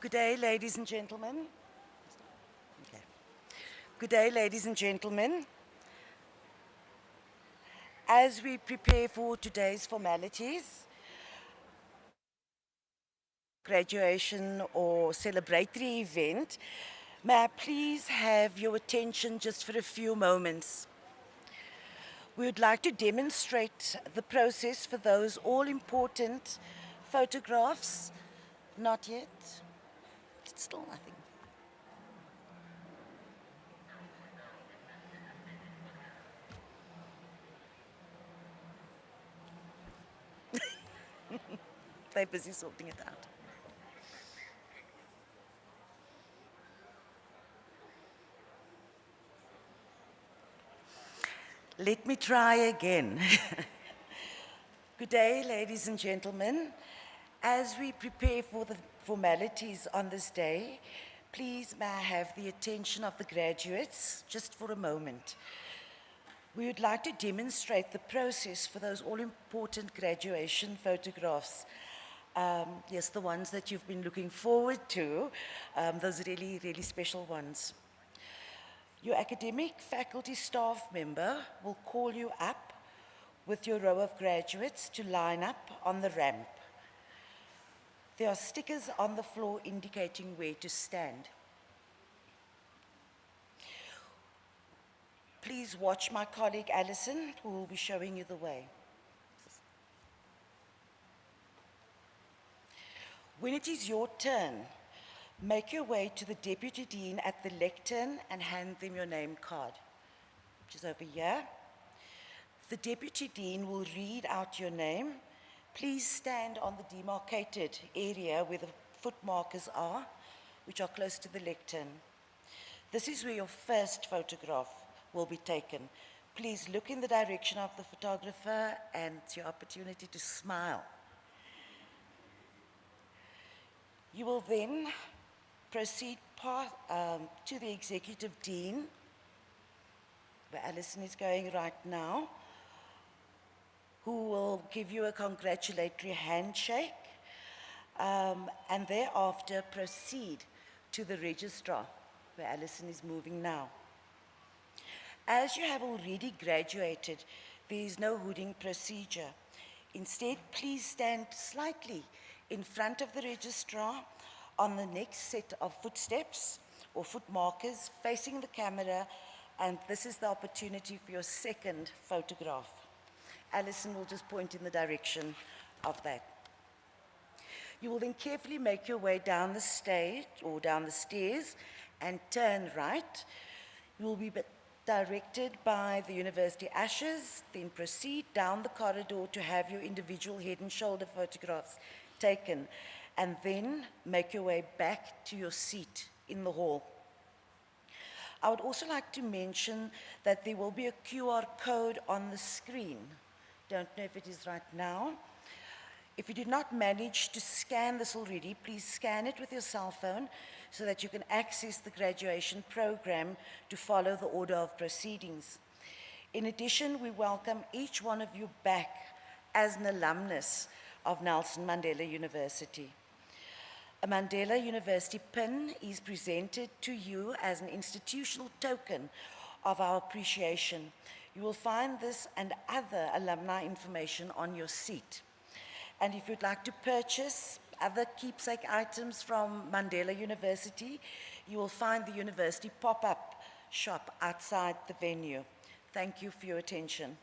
Good day, ladies and gentlemen. Okay. Good day, ladies and gentlemen. As we prepare for today's formalities, graduation or celebratory event, may I please have your attention just for a few moments? We would like to demonstrate the process for those all-important photographs. Not yet. Still nothing. They're busy sorting it out. Let me try again. Good day, ladies and gentlemen. As we prepare for the formalities on this day, please may I have the attention of the graduates just for a moment. We would like to demonstrate the process for those all-important graduation photographs. Yes, the ones that you've been looking forward to, those really, really special ones. Your academic faculty staff member will call you up with your row of graduates to line up on the ramp. There are stickers on the floor indicating where to stand. Please watch my colleague Alison, who will be showing you the way. When it is your turn, make your way to the Deputy Dean at the lectern and hand them your name card, which is over here. The Deputy Dean will read out your name. Please stand on the demarcated area where the foot markers are, which are close to the lectern. This is where your first photograph will be taken. Please look in the direction of the photographer, and it's your opportunity to smile. You will then proceed to the Executive Dean, where Alison is going right now, who will give you a congratulatory handshake, and thereafter proceed to the registrar, where Alison is moving now. As you have already graduated, there is no hooding procedure. Instead, please stand slightly in front of the registrar on the next set of footsteps or foot markers facing the camera, and this is the opportunity for your second photograph. Alison will just point in the direction of that. You will then carefully make your way down the stage or down the stairs and turn right. You will be directed by the university ushers, then proceed down the corridor to have your individual head and shoulder photographs taken, and then make your way back to your seat in the hall. I would also like to mention that there will be a QR code on the screen. Don't know if it is right now. If you did not manage to scan this already, please scan it with your cell phone so that you can access the graduation program to follow the order of proceedings. In addition, we welcome each one of you back as an alumnus of Nelson Mandela University. A Mandela University pin is presented to you as an institutional token of our appreciation. You will find this and other alumni information on your seat. And if you'd like to purchase other keepsake items from Mandela University, you will find the university pop-up shop outside the venue. Thank you for your attention.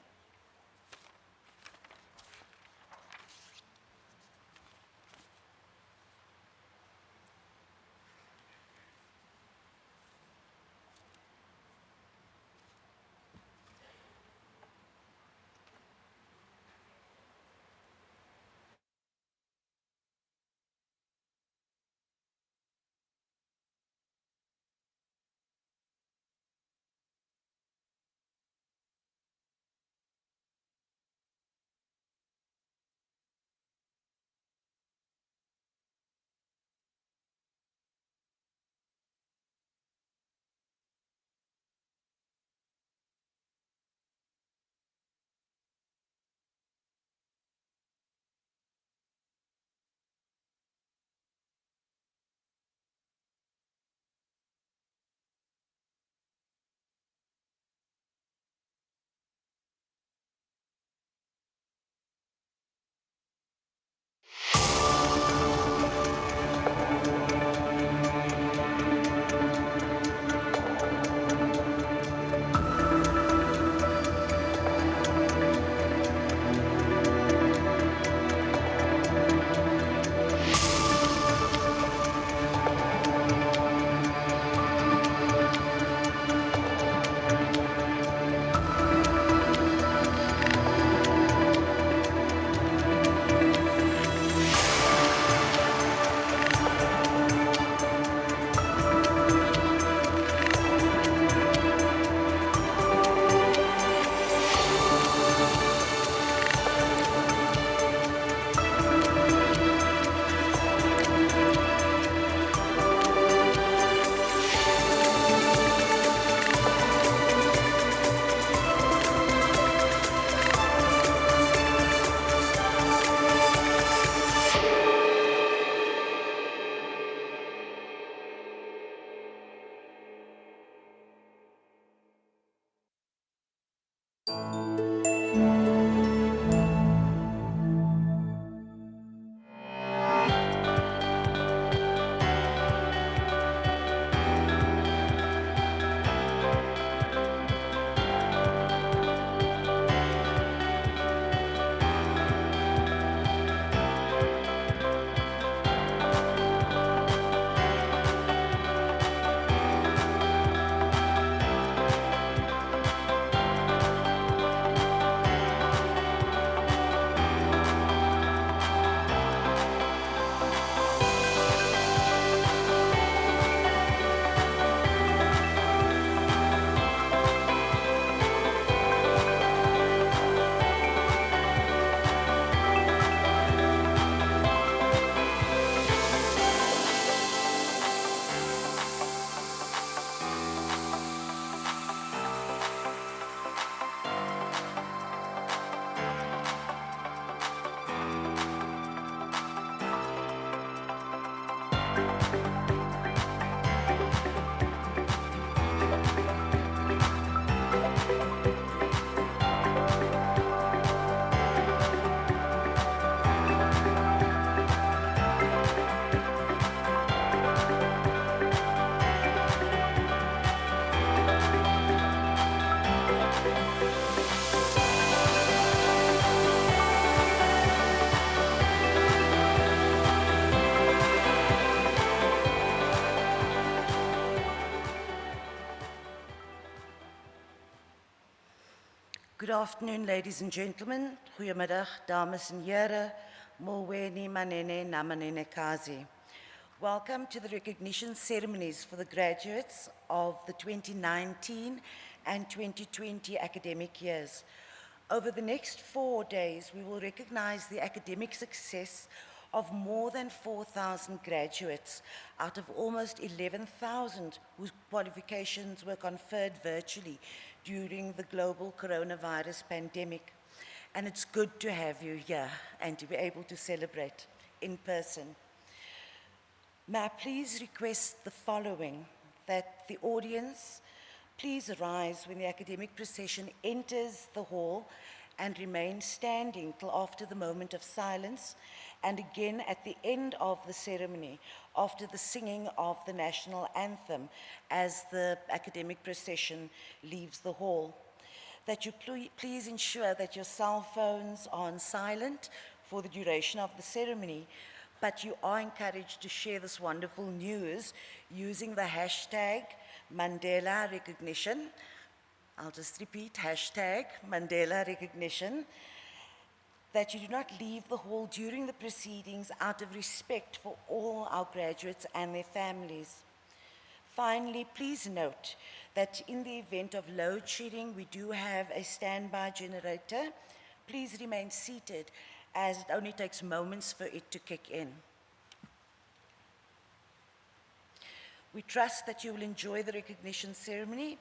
afternoon, ladies and gentlemen. Goeiemiddag, dames en heren. Molweni manene namanene kazi. Welcome to the recognition ceremonies for the graduates of the 2019 and 2020 academic years. Over the next 4 days, we will recognize the academic success of more than 4,000 graduates out of almost 11,000 whose qualifications were conferred virtually during the global coronavirus pandemic. And it's good to have you here and to be able to celebrate in person. May I please request the following, that the audience please arise when the academic procession enters the hall and remain standing till after the moment of silence, and again at the end of the ceremony, after the singing of the national anthem as the academic procession leaves the hall. That you please ensure that your cell phones are on silent for the duration of the ceremony, but you are encouraged to share this wonderful news using the hashtag Mandela Recognition. I'll just repeat, hashtag Mandela Recognition, that you do not leave the hall during the proceedings out of respect for all our graduates and their families. Finally, please note that in the event of load shedding, we do have a standby generator. Please remain seated, as it only takes moments for it to kick in. We trust that you will enjoy the recognition ceremony,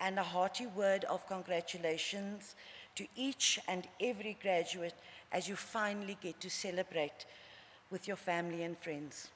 and a hearty word of congratulations to each and every graduate as you finally get to celebrate with your family and friends.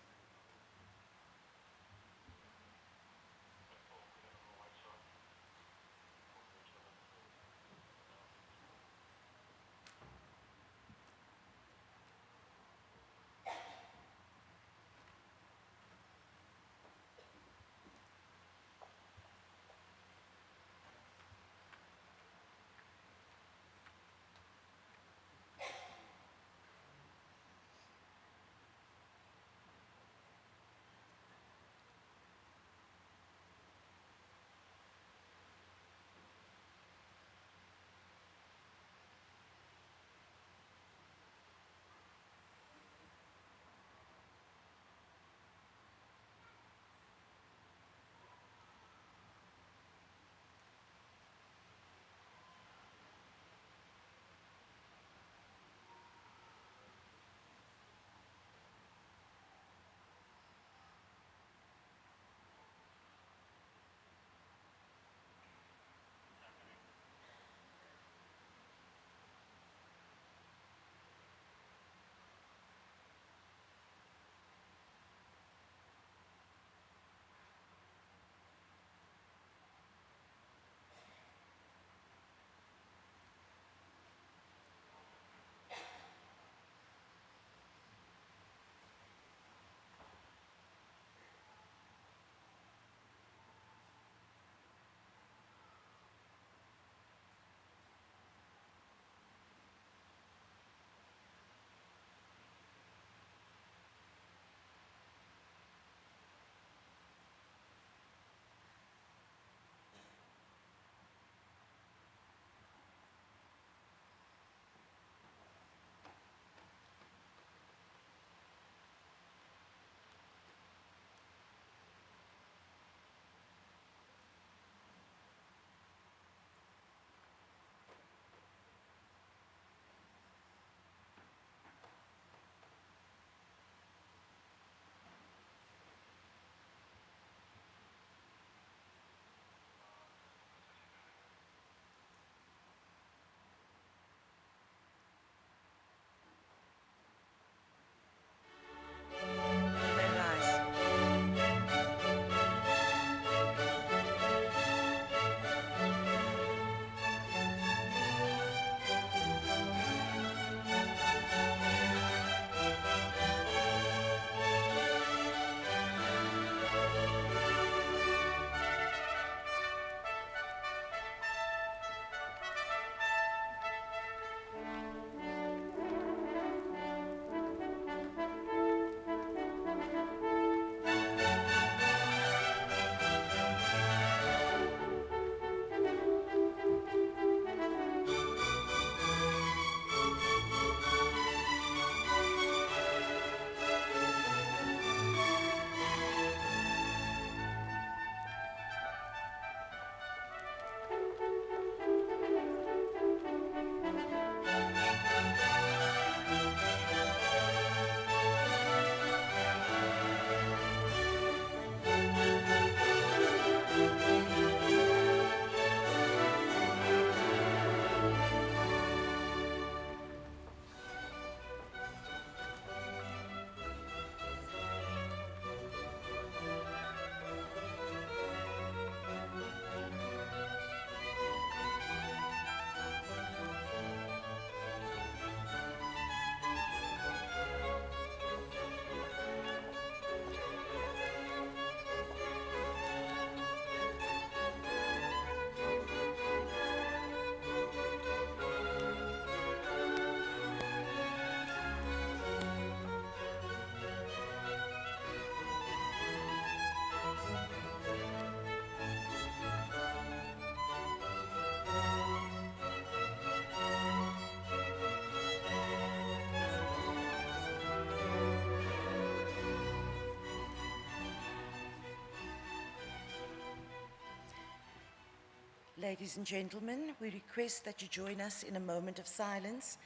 Ladies and gentlemen, we request that you join us in a moment of silence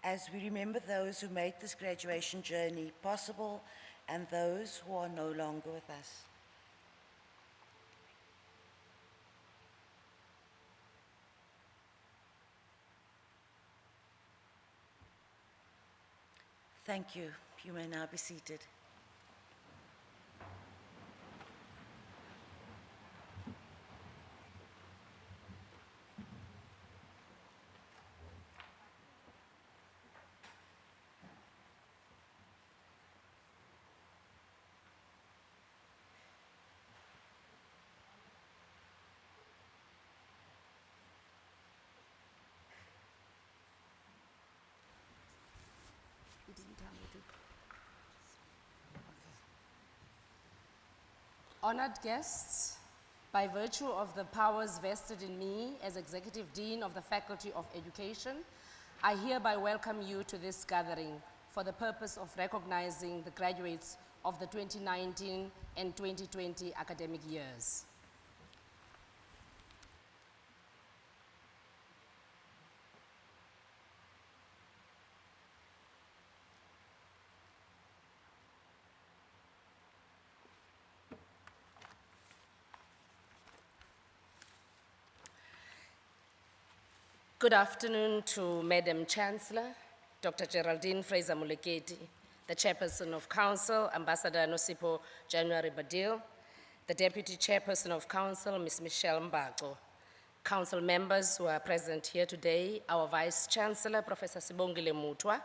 as we remember those who made this graduation journey possible and those who are no longer with us. Thank you. You may now be seated. Honored guests, by virtue of the powers vested in me as Executive Dean of the Faculty of Education, I hereby welcome you to this gathering for the purpose of recognizing the graduates of the 2019 and 2020 academic years. Good afternoon to Madam Chancellor, Dr. Geraldine Fraser-Moleketi, the Chairperson of Council, Ambassador Nosipo January Badil, the Deputy Chairperson of Council, Ms. Michelle Mbago, Council members who are present here today, our Vice Chancellor, Professor Sibongile Mutwa,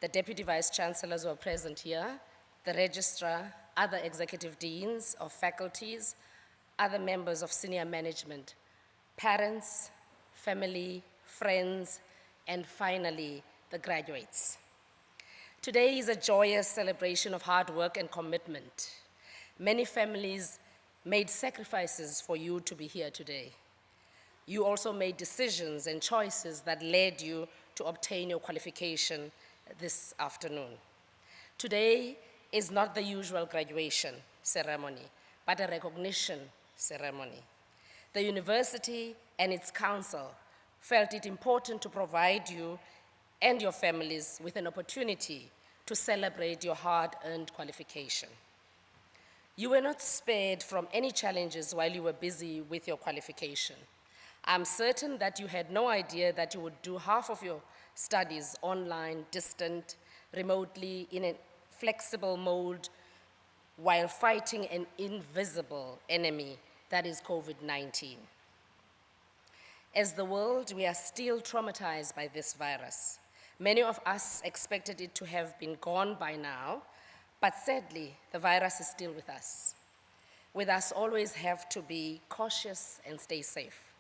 the Deputy Vice Chancellors who are present here, the Registrar, other Executive Deans of faculties, other members of senior management, parents, family, friends, and finally, the graduates. Today is a joyous celebration of hard work and commitment. Many families made sacrifices for you to be here today. You also made decisions and choices that led you to obtain your qualification this afternoon. Today is not the usual graduation ceremony, but a recognition ceremony. The university and its council felt it important to provide you and your families with an opportunity to celebrate your hard-earned qualification. You were not spared from any challenges while you were busy with your qualification. I'm certain that you had no idea that you would do half of your studies online, distant, remotely, in a flexible mode, while fighting an invisible enemy that is COVID-19. As the world, we are still traumatized by this virus. Many of us expected it to have been gone by now, but sadly, the virus is still with us. With us, always have to be cautious and stay safe.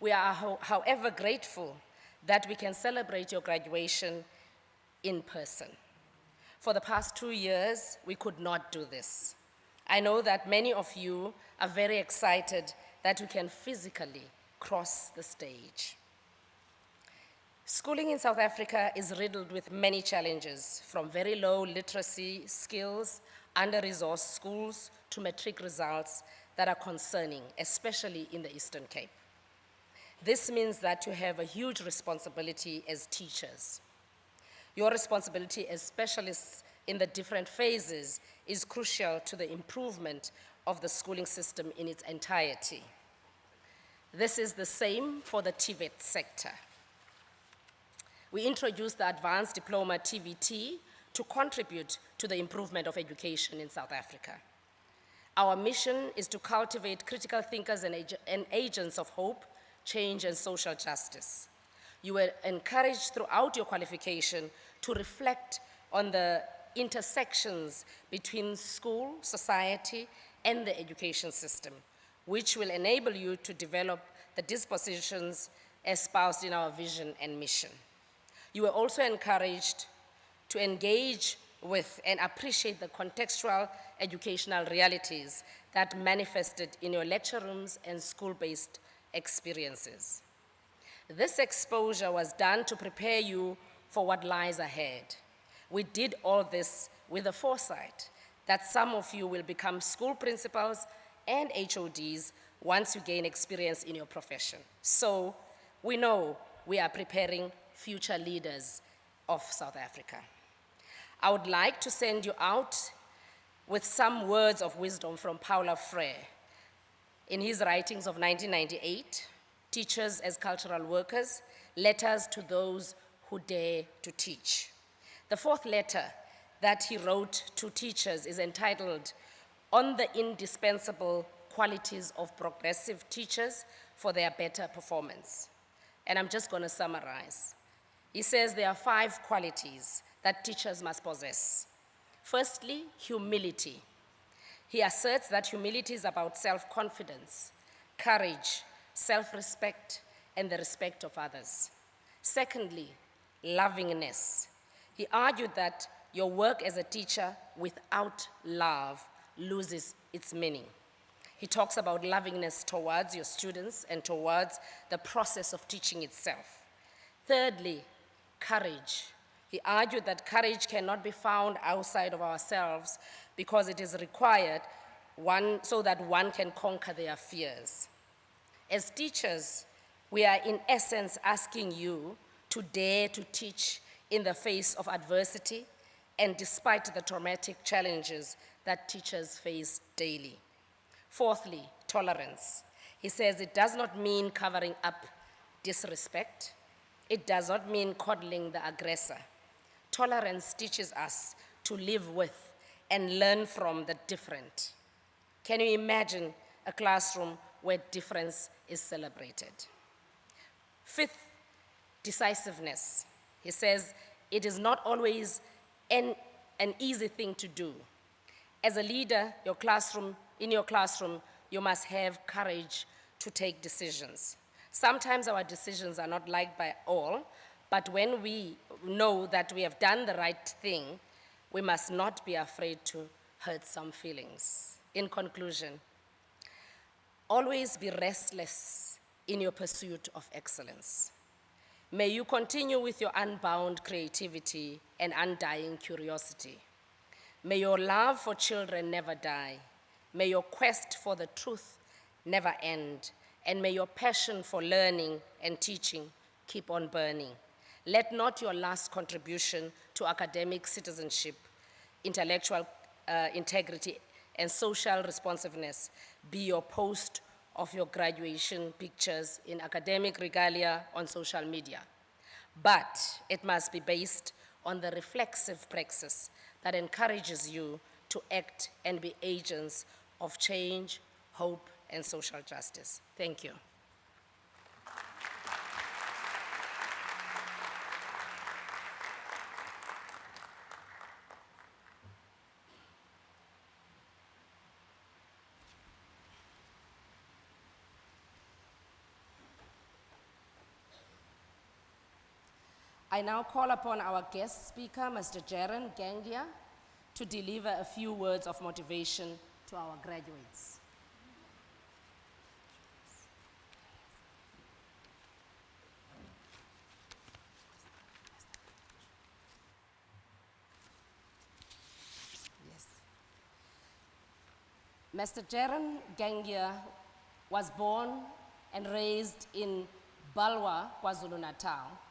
We are, however, grateful that we can celebrate your graduation in person. For the past 2 years, we could not do this. I know that many of you are very excited that we can physically cross the stage. Schooling in South Africa is riddled with many challenges, from very low literacy skills, under-resourced schools, to matric results that are concerning, especially in the Eastern Cape. This means that you have a huge responsibility as teachers. Your responsibility as specialists in the different phases is crucial to the improvement of the schooling system in its entirety. This is the same for the TVET sector. We introduced the Advanced Diploma TVT to contribute to the improvement of education in South Africa. Our mission is to cultivate critical thinkers and agents of hope, change, and social justice. You were encouraged throughout your qualification to reflect on the intersections between school, society, and the education system, which will enable you to develop the dispositions espoused in our vision and mission. You were also encouraged to engage with and appreciate the contextual educational realities that manifested in your lecture rooms and school-based experiences. This exposure was done to prepare you for what lies ahead. We did all this with the foresight that some of you will become school principals and HODs once you gain experience in your profession. So we know we are preparing future leaders of South Africa. I would like to send you out with some words of wisdom from Paulo Freire. In his writings of 1998, Teachers as Cultural Workers, Letters to Those Who Dare to Teach. The fourth letter that he wrote to teachers is entitled, On the Indispensable Qualities of Progressive Teachers for Their Better Performance. And I'm just going to summarize. He says there are 5 qualities that teachers must possess. Firstly, humility. He asserts that humility is about self-confidence, courage, self-respect, and the respect of others. Secondly, lovingness. He argued that your work as a teacher without love loses its meaning. He talks about lovingness towards your students and towards the process of teaching itself. Thirdly, courage. He argued that courage cannot be found outside of ourselves because it is required so that one can conquer their fears. As teachers, we are in essence asking you to dare to teach in the face of adversity and despite the traumatic challenges that teachers face daily. Fourthly, tolerance. He says it does not mean covering up disrespect. It does not mean coddling the aggressor. Tolerance teaches us to live with and learn from the different. Can you imagine a classroom where difference is celebrated? Fifth, decisiveness. He says it is not always an easy thing to do. As a leader, in your classroom, you must have courage to take decisions. Sometimes our decisions are not liked by all, but when we know that we have done the right thing, we must not be afraid to hurt some feelings. In conclusion, always be restless in your pursuit of excellence. May you continue with your unbound creativity and undying curiosity. May your love for children never die. May your quest for the truth never end. And may your passion for learning and teaching keep on burning. Let not your last contribution to academic citizenship, intellectual integrity, and social responsiveness be your post of your graduation pictures in academic regalia on social media. But it must be based on the reflexive praxis that encourages you to act and be agents of change, hope, and social justice. Thank you. I now call upon our guest speaker, Mr. Jaron Gangia, to deliver a few words of motivation to our graduates. Yes. Mr. Jaron Gangia was born and raised in Balwa, KwaZulu-Natal.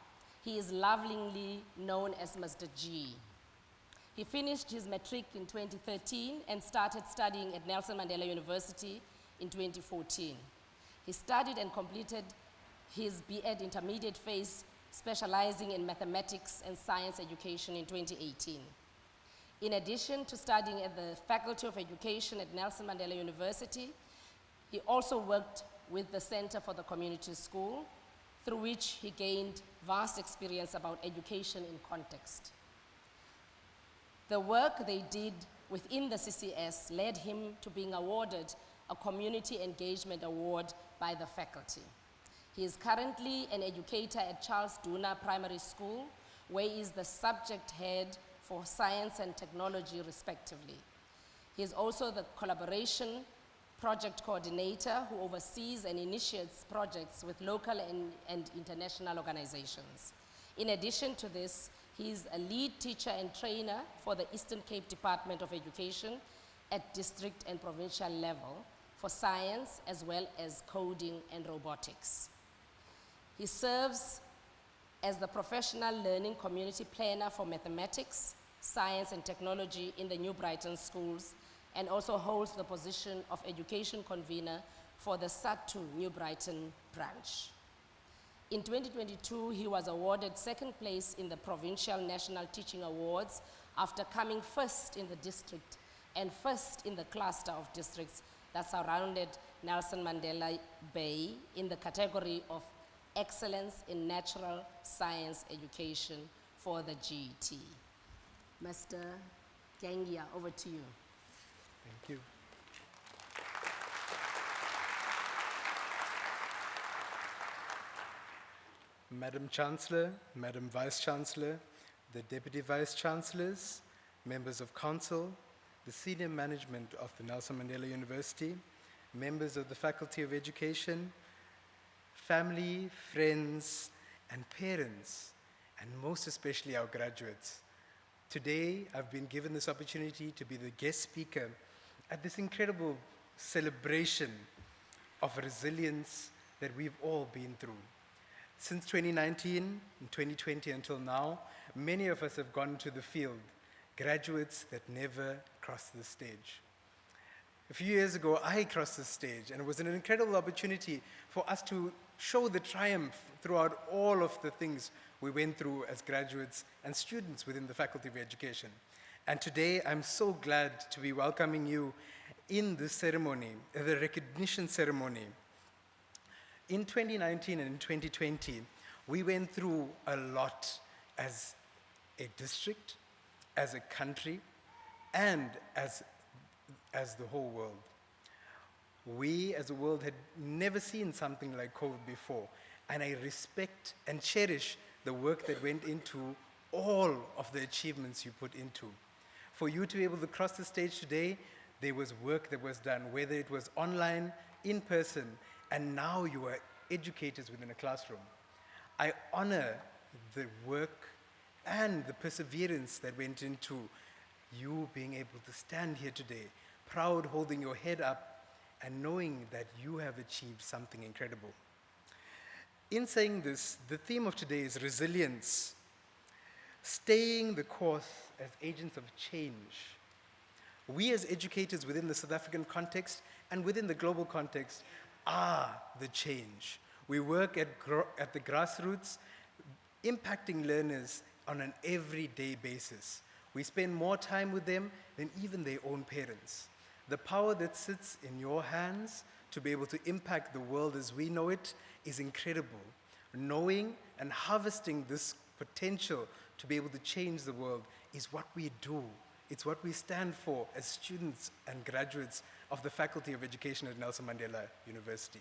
He is lovingly known as Mr. G. He finished his matric in 2013 and started studying at Nelson Mandela University in 2014. He studied and completed his B.Ed intermediate phase, specializing in mathematics and science education in 2018. In addition to studying at the Faculty of Education at Nelson Mandela University, he also worked with the Center for the Community School, through which he gained vast experience about education in context. The work they did within the CCS led him to being awarded a Community Engagement Award by the faculty. He is currently an educator at Charles Duna Primary School, where he is the subject head for science and technology, respectively. He is also the collaboration project coordinator who oversees and initiates projects with local and international organizations. In addition to this, he is a lead teacher and trainer for the Eastern Cape Department of Education at district and provincial level, for science as well as coding and robotics. He serves as the professional learning community planner for mathematics, science and technology in the New Brighton schools, and also holds the position of education convener for the SAT2 New Brighton branch. In 2022, he was awarded second place in the Provincial National Teaching Awards after coming first in the district and first in the cluster of districts that surrounded Nelson Mandela Bay in the category of Excellence in Natural Science Education for the GET. Mr. Gangia, over to you. Thank you. Madam Chancellor, Madam Vice Chancellor, the Deputy Vice Chancellors, members of Council, the senior management of the Nelson Mandela University, members of the Faculty of Education, family, friends, and parents, and most especially our graduates. Today, I've been given this opportunity to be the guest speaker at this incredible celebration of resilience that we've all been through. Since 2019 and 2020 until now, many of us have gone to the field, graduates that never crossed the stage. A few years ago, I crossed the stage, and it was an incredible opportunity for us to show the triumph throughout all of the things we went through as graduates and students within the Faculty of Education. And today, I'm so glad to be welcoming you in this ceremony, the recognition ceremony. In 2019 and in 2020, we went through a lot as a district, as a country, and as the whole world. We as a world had never seen something like COVID before, and I respect and cherish the work that went into all of the achievements you put into. For you to be able to cross the stage today, there was work that was done, whether it was online, in person, and now you are educators within a classroom. I honor the work and the perseverance that went into you being able to stand here today, proud, holding your head up, and knowing that you have achieved something incredible. In saying this, the theme of today is resilience, staying the course as agents of change. We as educators within the South African context and within the global context are the change. We work at the grassroots, impacting learners on an everyday basis. We spend more time with them than even their own parents. The power that sits in your hands to be able to impact the world as we know it is incredible. Knowing and harvesting this potential to be able to change the world is what we do. It's what we stand for as students and graduates of the Faculty of Education at Nelson Mandela University.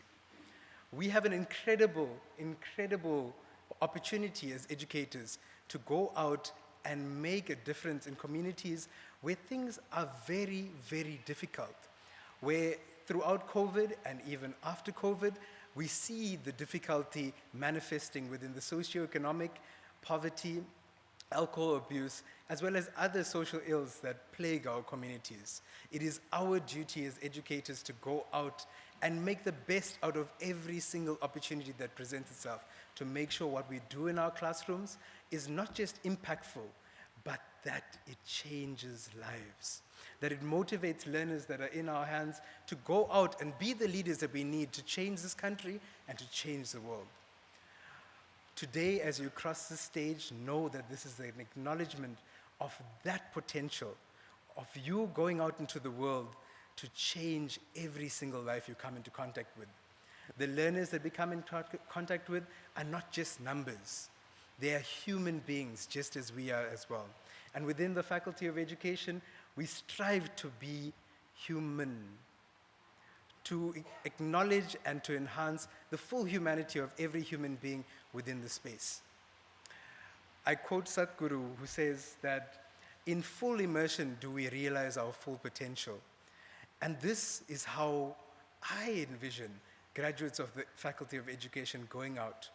We have an incredible opportunity as educators to go out and make a difference in communities where things are very, very difficult, where throughout COVID and even after COVID, we see the difficulty manifesting within the socioeconomic poverty, alcohol abuse, as well as other social ills that plague our communities. It is our duty as educators to go out and make the best out of every single opportunity that presents itself to make sure what we do in our classrooms is not just impactful, but that it changes lives, that it motivates learners that are in our hands to go out and be the leaders that we need to change this country and to change the world. Today, as you cross the stage, know that this is an acknowledgement of that potential, of you going out into the world to change every single life you come into contact with. The learners that we come in contact with are not just numbers. They are human beings, just as we are as well. And within the Faculty of Education, we strive to be human, to acknowledge and to enhance the full humanity of every human being within the space. I quote Satguru, who says that in full immersion do we realize our full potential. And this is how I envision graduates of the Faculty of Education going out,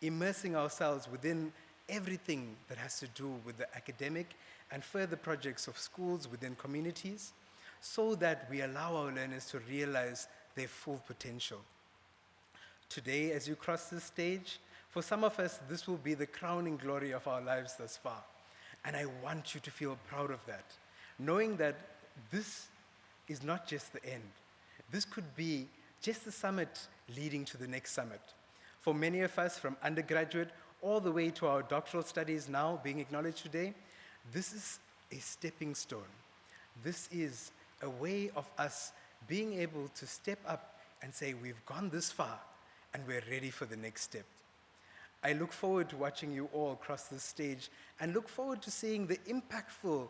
immersing ourselves within everything that has to do with the academic and further projects of schools within communities, so that we allow our learners to realize their full potential. Today, as you cross this stage, for some of us, this will be the crowning glory of our lives thus far. And I want you to feel proud of that, knowing that this is not just the end. This could be just the summit leading to the next summit. For many of us, from undergraduate all the way to our doctoral studies now being acknowledged today, this is a stepping stone. This is a way of us being able to step up and say, we've gone this far and we're ready for the next step. I look forward to watching you all cross this stage and look forward to seeing the impactful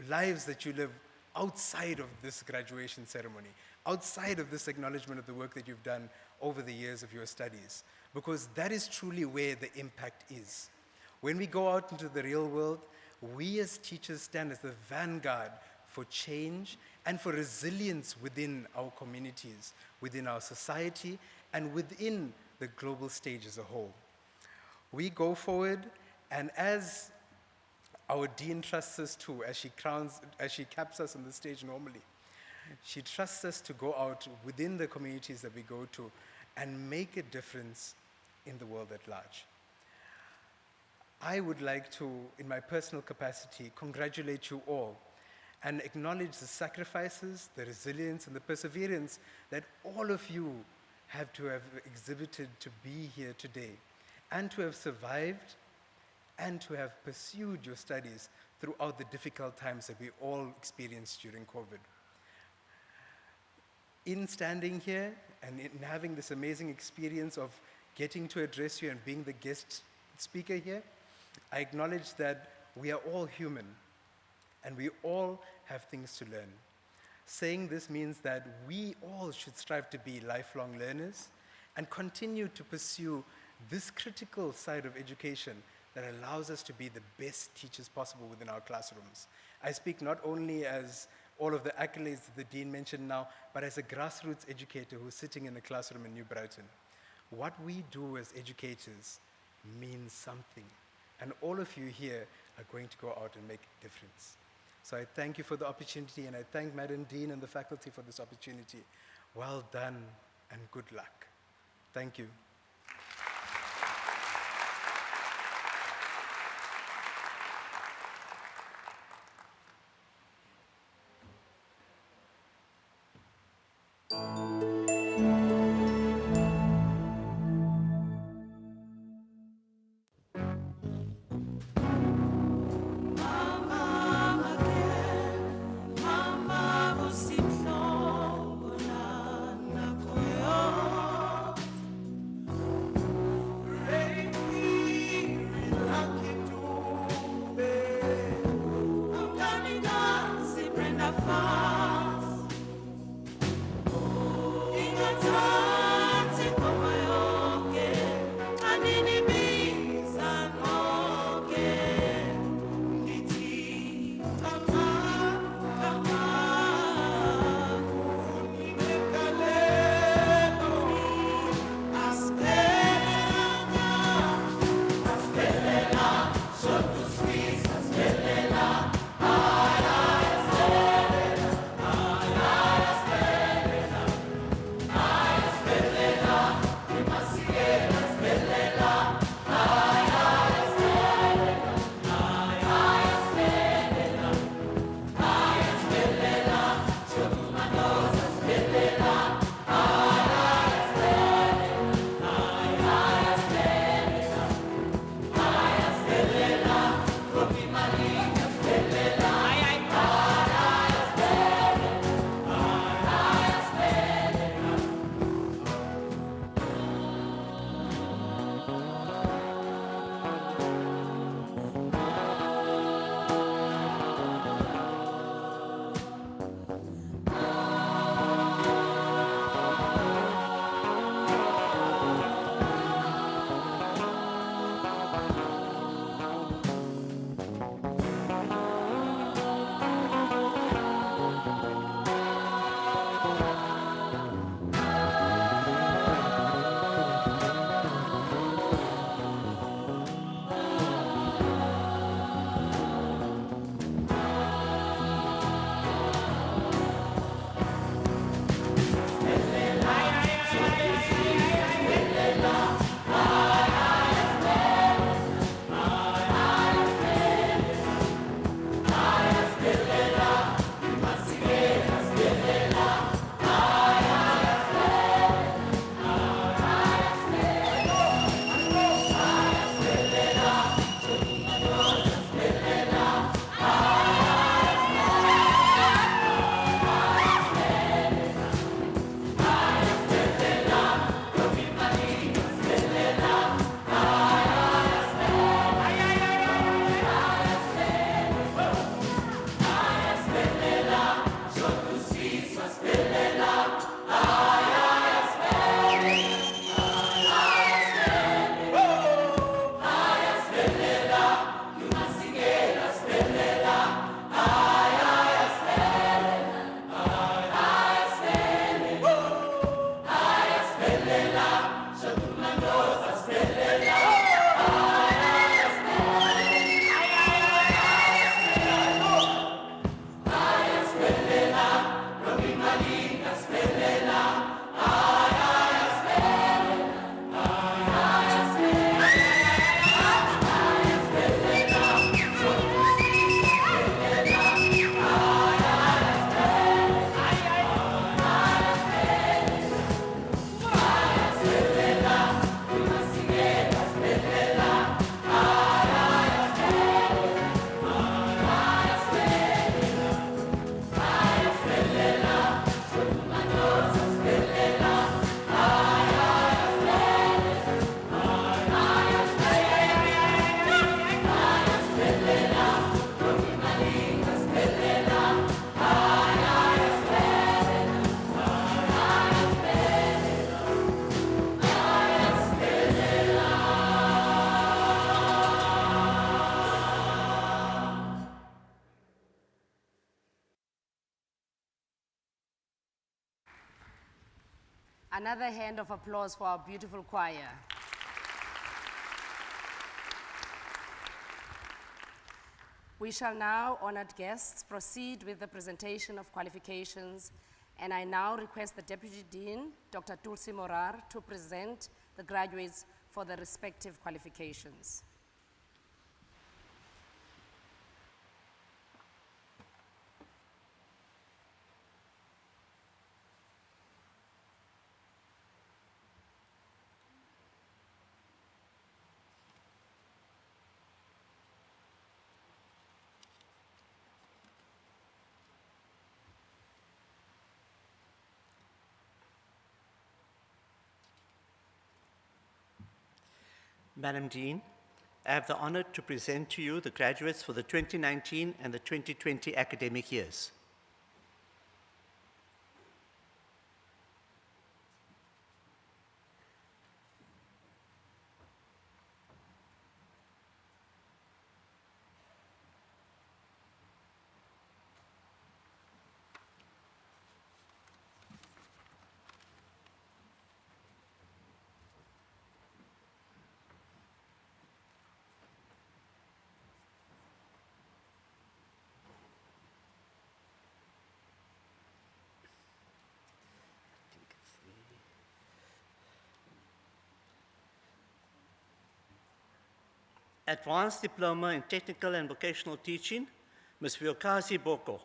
lives that you live outside of this graduation ceremony, outside of this acknowledgement of the work that you've done over the years of your studies, because that is truly where the impact is. When we go out into the real world, we as teachers stand as the vanguard for change and for resilience within our communities, within our society, and within the global stage as a whole. We go forward, and as our dean trusts us to, as she caps us on the stage normally, she trusts us to go out within the communities that we go to and make a difference in the world at large. I would like to, in my personal capacity, congratulate you all and acknowledge the sacrifices, the resilience, and the perseverance that all of you have to have exhibited to be here today, and to have survived, and to have pursued your studies throughout the difficult times that we all experienced during COVID. In standing here and in having this amazing experience of getting to address you and being the guest speaker here, I acknowledge that we are all human and we all have things to learn. Saying this means that we all should strive to be lifelong learners and continue to pursue this critical side of education that allows us to be the best teachers possible within our classrooms. I speak not only as all of the accolades that the Dean mentioned now, but as a grassroots educator who's sitting in the classroom in New Brighton. What we do as educators means something, and all of you here are going to go out and make a difference. So I thank you for the opportunity, and I thank Madam Dean and the faculty for this opportunity. Well done, and good luck. Thank you. Another hand of applause for our beautiful choir. We shall now, honored guests, proceed with the presentation of qualifications, and I now request the Deputy Dean, Dr. Tulsi Morar, to present the graduates for the respective qualifications. Madam Dean, I have the honor to present to you the graduates for the 2019 and the 2020 academic years. Advanced Diploma in Technical and Vocational Teaching, Ms. Vyokazi Boko.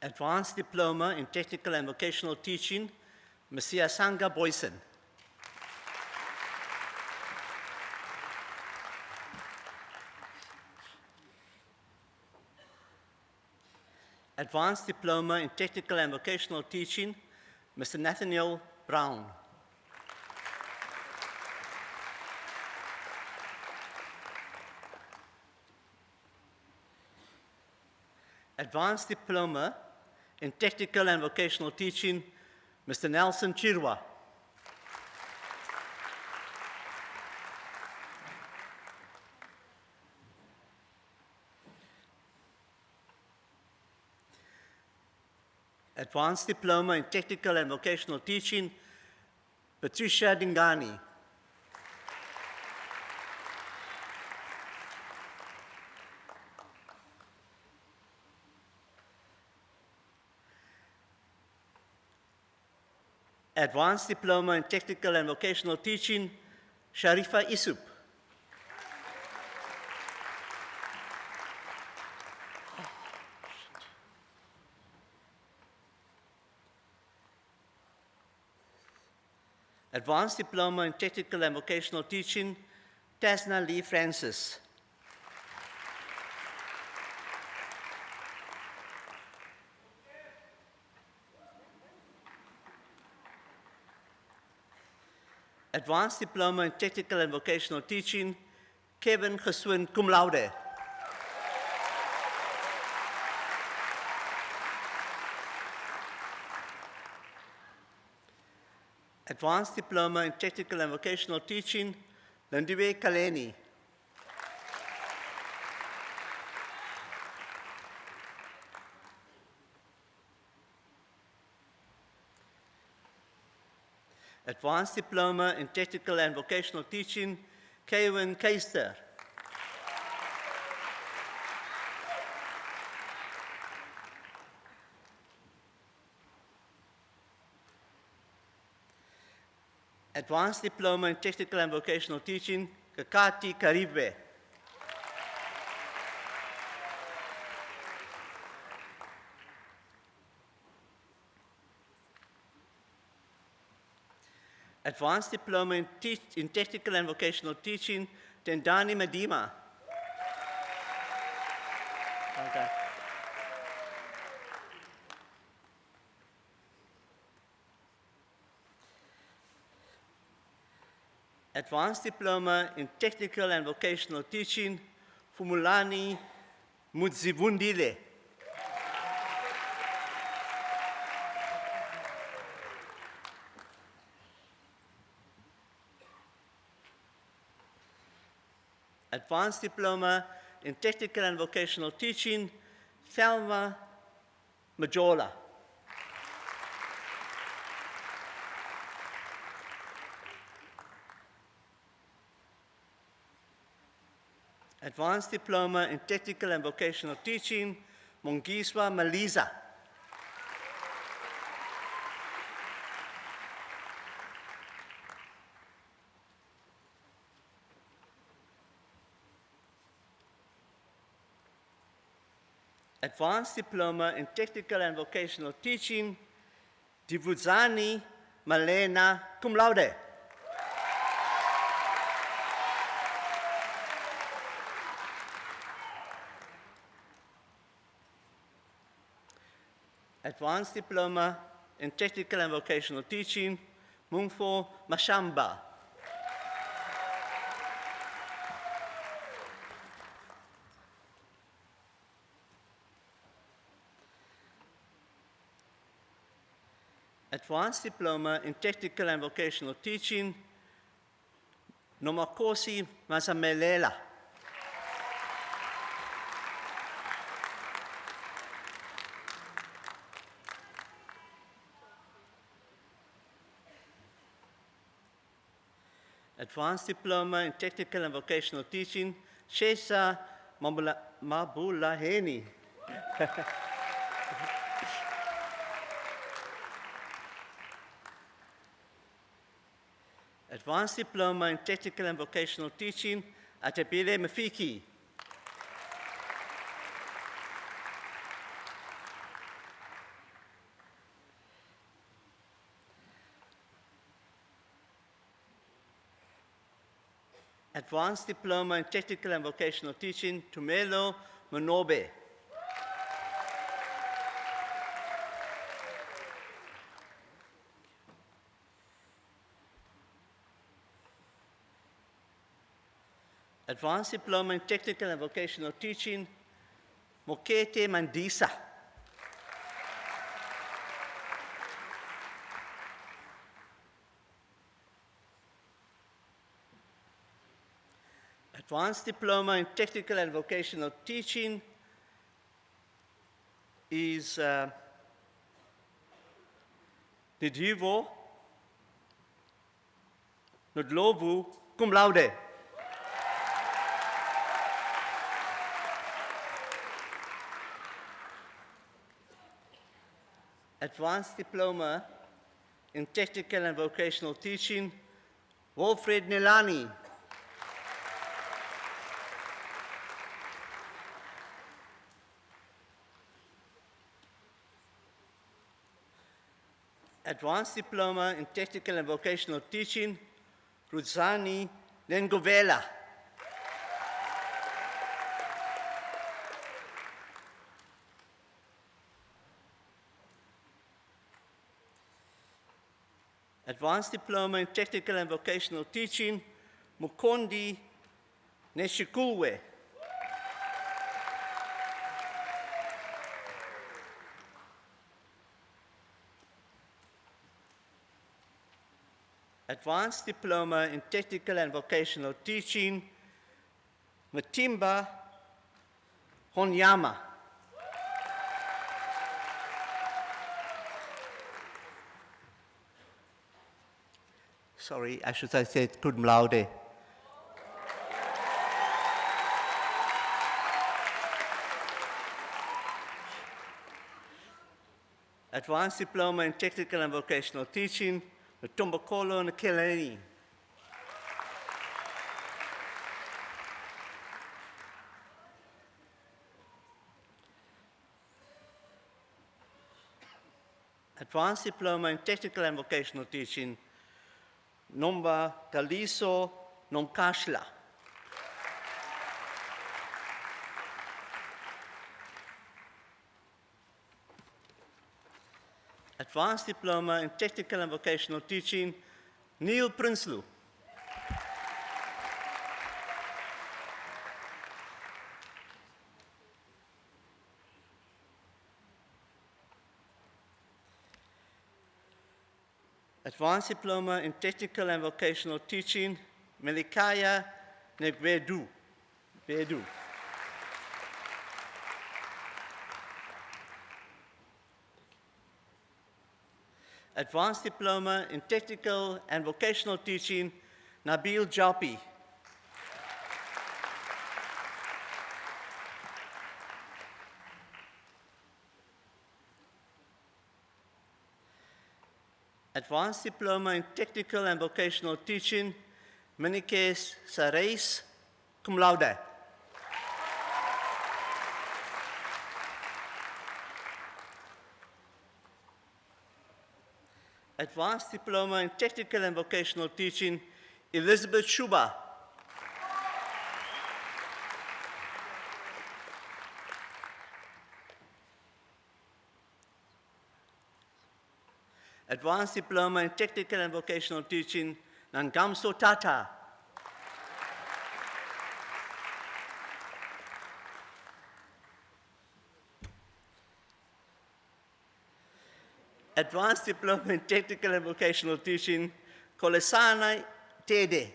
Advanced Diploma in Technical and Vocational Teaching, Ms. Sanga Boyson. Advanced Diploma in Technical and Vocational Teaching, Mr. Nathaniel Brown. Advanced Diploma in Technical and Vocational Teaching, Mr. Nelson Chirwa. Advanced Diploma in Technical and Vocational Teaching, Patricia Dingani. Advanced Diploma in Technical and Vocational Teaching, Sharifa Isup. Advanced Diploma in Technical and Vocational Teaching, Tasna Lee Francis. Advanced Diploma in Technical and Vocational Teaching, Kevin Geswin cum laude. Advanced Diploma in Technical and Vocational Teaching, Lindiwe Kaleni. Advanced Diploma in Technical and Vocational Teaching, Kevin Keister. Advanced Diploma in Technical and Vocational Teaching, Kakati Karibe. Advanced Diploma in Technical and Vocational Teaching, Tendani Madima. Well done. Advanced Diploma in Technical and Vocational Teaching, Fumulani Mudzivundile. Advanced Diploma in Technical and Vocational Teaching, Thelma Majola. Advanced Diploma in Technical and Vocational Teaching, Mongiswa Maliza. Advanced Diploma in Technical and Vocational Teaching, Divuzani Malena, cum laude. Advanced Diploma in Technical and Vocational Teaching, Mungfo Mashamba. Advanced Diploma in Technical and Vocational Teaching, Nomakosi Masamelela. Advanced Diploma in Technical and Vocational Teaching, Shesa Mabulaheni. Advanced Diploma in Technical and Vocational Teaching, Atebile Mafiki. Advanced Diploma in Technical and Vocational Teaching, Tumelo Manobe. Advanced Diploma in Technical and Vocational Teaching, Mokete Mandisa. Advanced Diploma in Technical and Vocational Teaching is Nidivo Nodlovu cum laude. Advanced Diploma in Technical and Vocational Teaching, Wilfred Nilani. Advanced Diploma in Technical and Vocational Teaching, Ruzani Nengovela. Advanced Diploma in Technical and Vocational Teaching, Mukondi Neshikulwe. Advanced Diploma in Technical and Vocational Teaching, Matimba Honyama. Sorry, I should have said cum laude. Advanced Diploma in Technical and Vocational Teaching, Tumbakolo Nkeleni. Advanced Diploma in Technical and Vocational Teaching, Nomba Taliso Nomkashla. Advanced Diploma in Technical and Vocational Teaching, Neil Prinsloo. Advanced Diploma in Technical and Vocational Teaching, Melikaya Negwedu. Bedu. Advanced Diploma in Technical and Vocational Teaching, Nabil Japi. Advanced Diploma in Technical and Vocational Teaching, Minikes Sareis, cum laude. Advanced Diploma in Technical and Vocational Teaching, Elizabeth Shuba. Advanced Diploma in Technical and Vocational Teaching, Nangamso Tata. Advanced Diploma in Technical and Vocational Teaching, Kolesana Tede.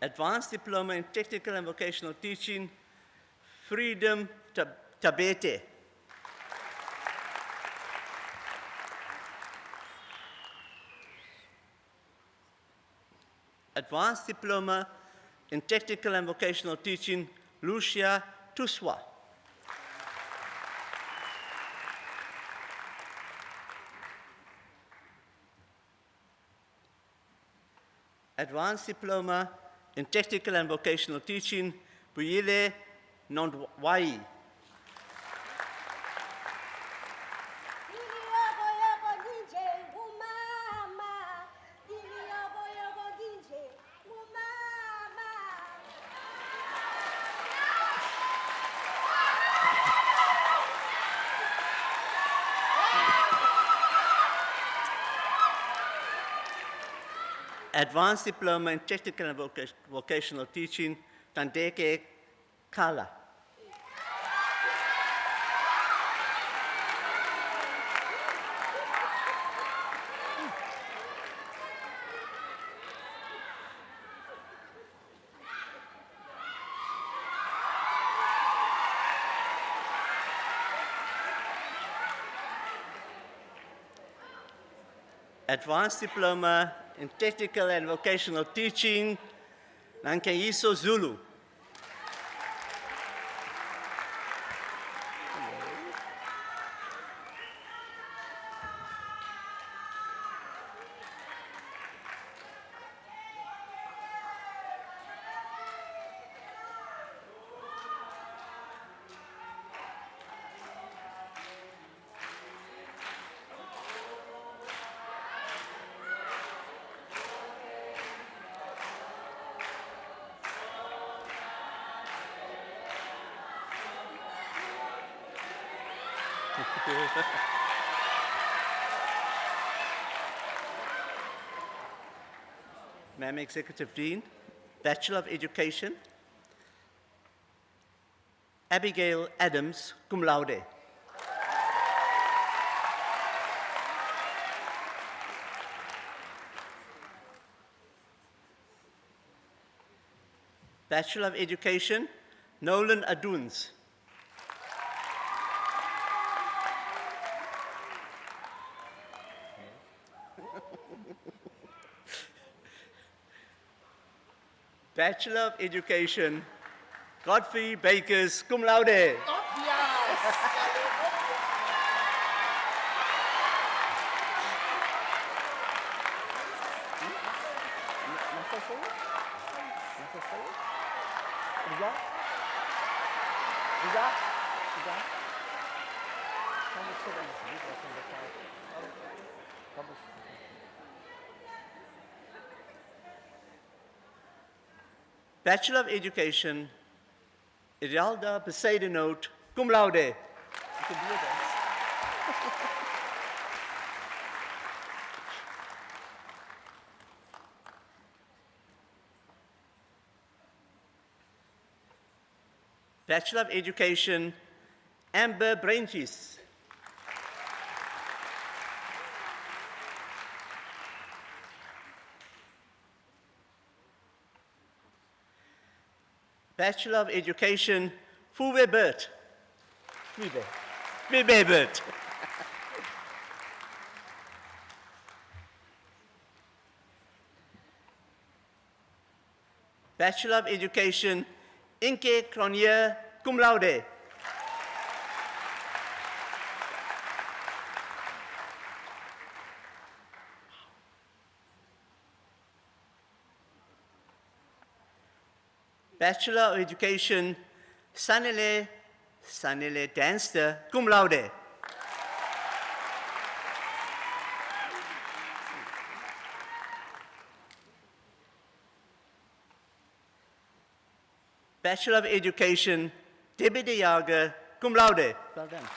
Advanced Diploma in Technical and Vocational Teaching, Freedom Tabete. Advanced Diploma in Technical and Vocational Teaching, Lucia Tuswa. Advanced Diploma in Technical and Vocational Teaching, Buyile Nondwai. Advanced Diploma in Technical and Vocational Teaching, Tandeke Kala. Advanced Diploma in Technical and Vocational Teaching, Nankayiso Zulu. Madam Executive Dean, Bachelor of Education, Abigail Adams, cum laude. Bachelor of Education, Nolan Aduns. Bachelor of Education, Godfrey Bakers, cum laude. Bachelor of Education, Iralda Besaidenote, cum laude. Bachelor of Education, Amber Branches. Bachelor of Education, Fuwe Bert. Fuwe Bert. Bachelor of Education, Inke Cronier, cum laude. Bachelor of Education, Sanele Danster, cum laude. Bachelor of Education, Debbie de Jager, cum laude. Well done.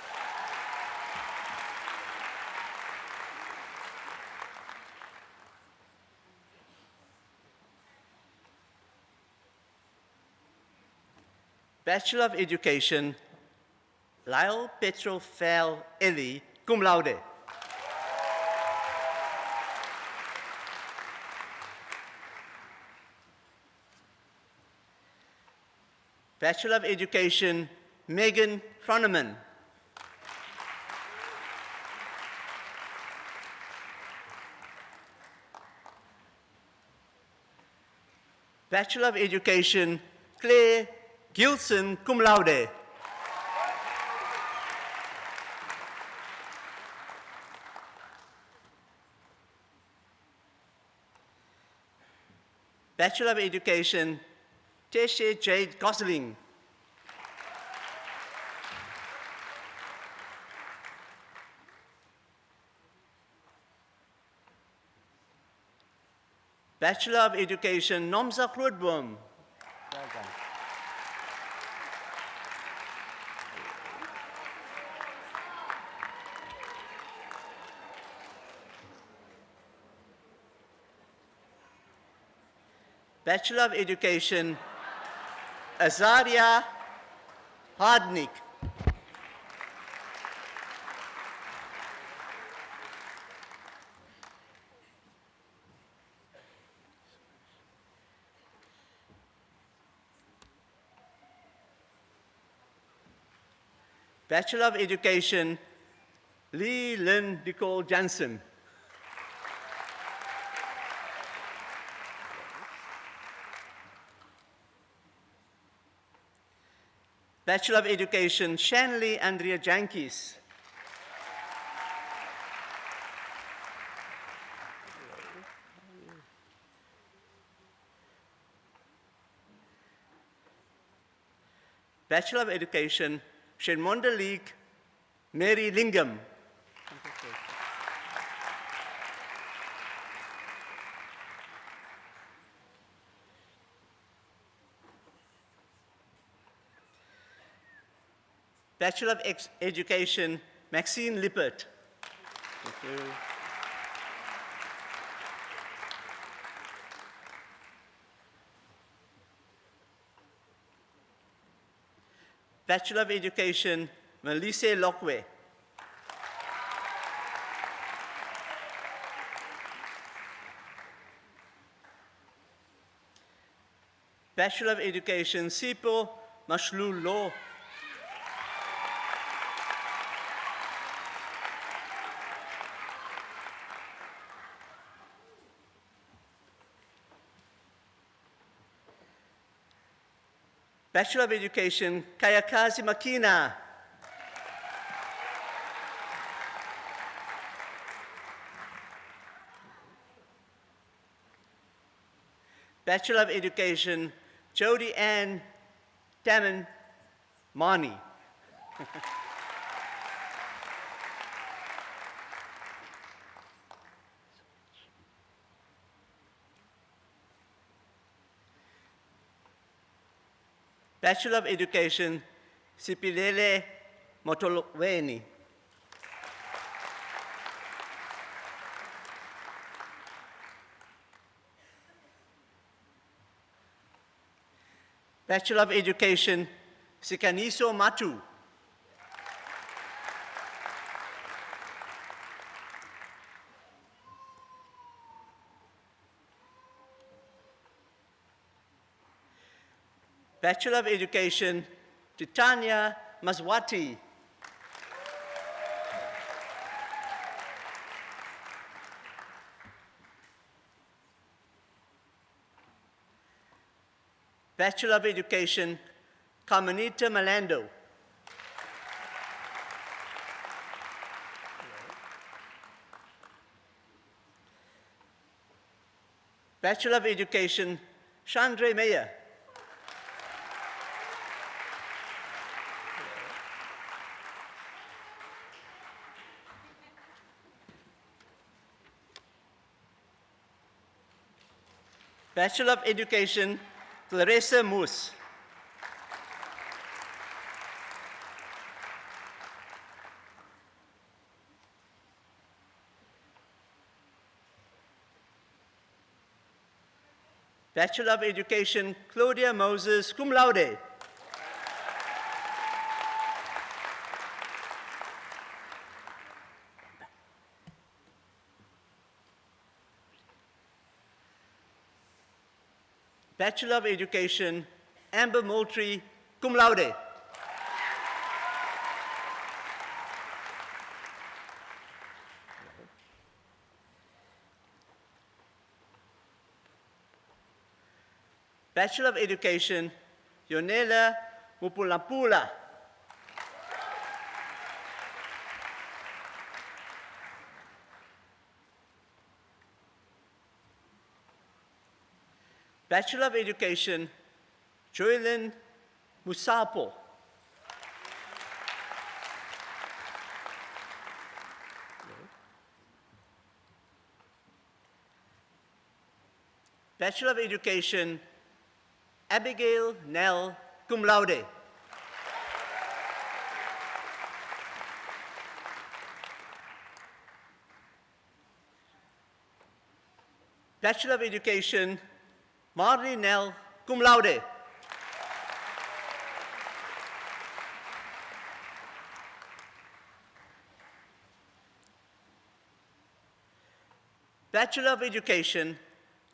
Bachelor of Education, Lyle Petro Fel Eli, cum laude. Bachelor of Education, Megan Froneman. Bachelor of Education, Claire Gilson, cum laude. Bachelor of Education, Teshe Jade Gosling. Bachelor of Education, Nomza Grootboom. Well done. Bachelor of Education, Azaria Hardnick. Bachelor of Education, Lee Lynn Nicole Jansen. Bachelor of Education, Shanley Andrea Jankis. Bachelor of Education, Shenmonda League, Mary Lingam. Bachelor of Education, Maxine Lippert. Thank you. Bachelor of Education, Melissa Lockway. Bachelor of Education, Sipo Mashlu Law. Bachelor of Education, Kayakazi Makina. Bachelor of Education, Jody Ann Damon Mani. Bachelor of Education, Sipilele Motoloweni. Bachelor of Education, Sikaniso Matu. Bachelor of Education, Titania Maswati. Bachelor of Education, Carmenita Malando. Bachelor of Education, Chandra Meyer. Bachelor of Education, Clarissa Moose. Bachelor of Education, Claudia Moses, cum laude. Bachelor of Education, Amber Moultrie, cum laude. Bachelor of Education, Yonela Mupulampula. Bachelor of Education, Joylyn Musapo. Bachelor of Education, Abigail Nell, cum laude. Bachelor of Education, Marley Nell, cum laude. Bachelor of Education,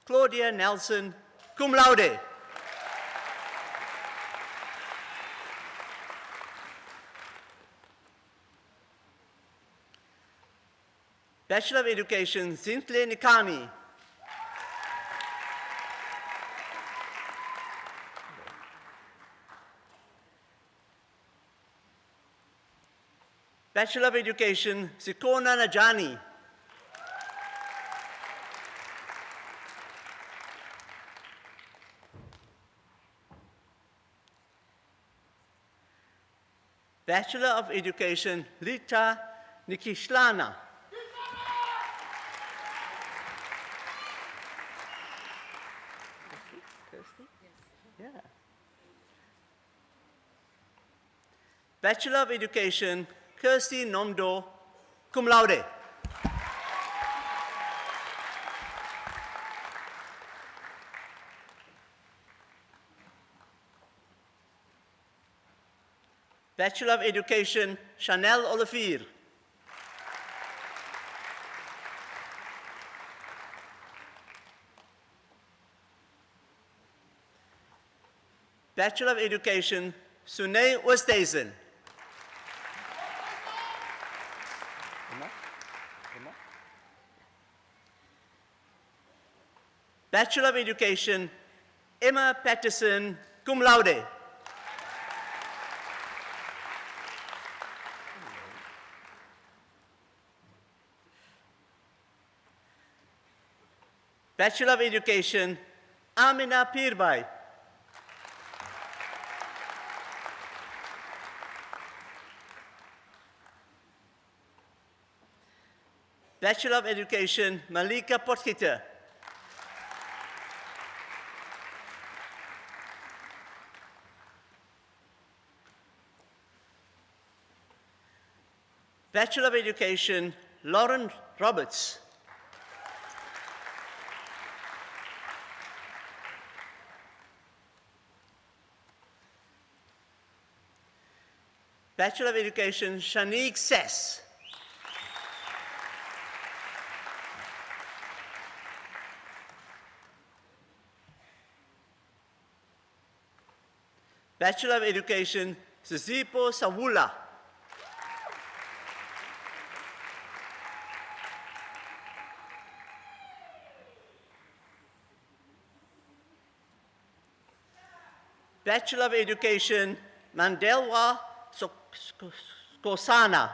Claudia Nelson, cum laude. Bachelor of Education, Zintle Nikami. Bachelor of Education, Sikona Najani. Bachelor of Education, Lita Nikishlana. Yeah. Bachelor of Education, Kirsty Nomdo, cum laude. Bachelor of Education, Chanel Olivier. Bachelor of Education, Sunay Oosthuizen. Bachelor of Education, Emma Patterson, cum laude. Bachelor of Education, Amina Pirbhai. Bachelor of Education, Malika Potgieter. Bachelor of Education, Lauren Roberts. Bachelor of Education, Shanique Sess. Bachelor of Education, Sisipo Sawula. Bachelor of Education, Mandela Uni.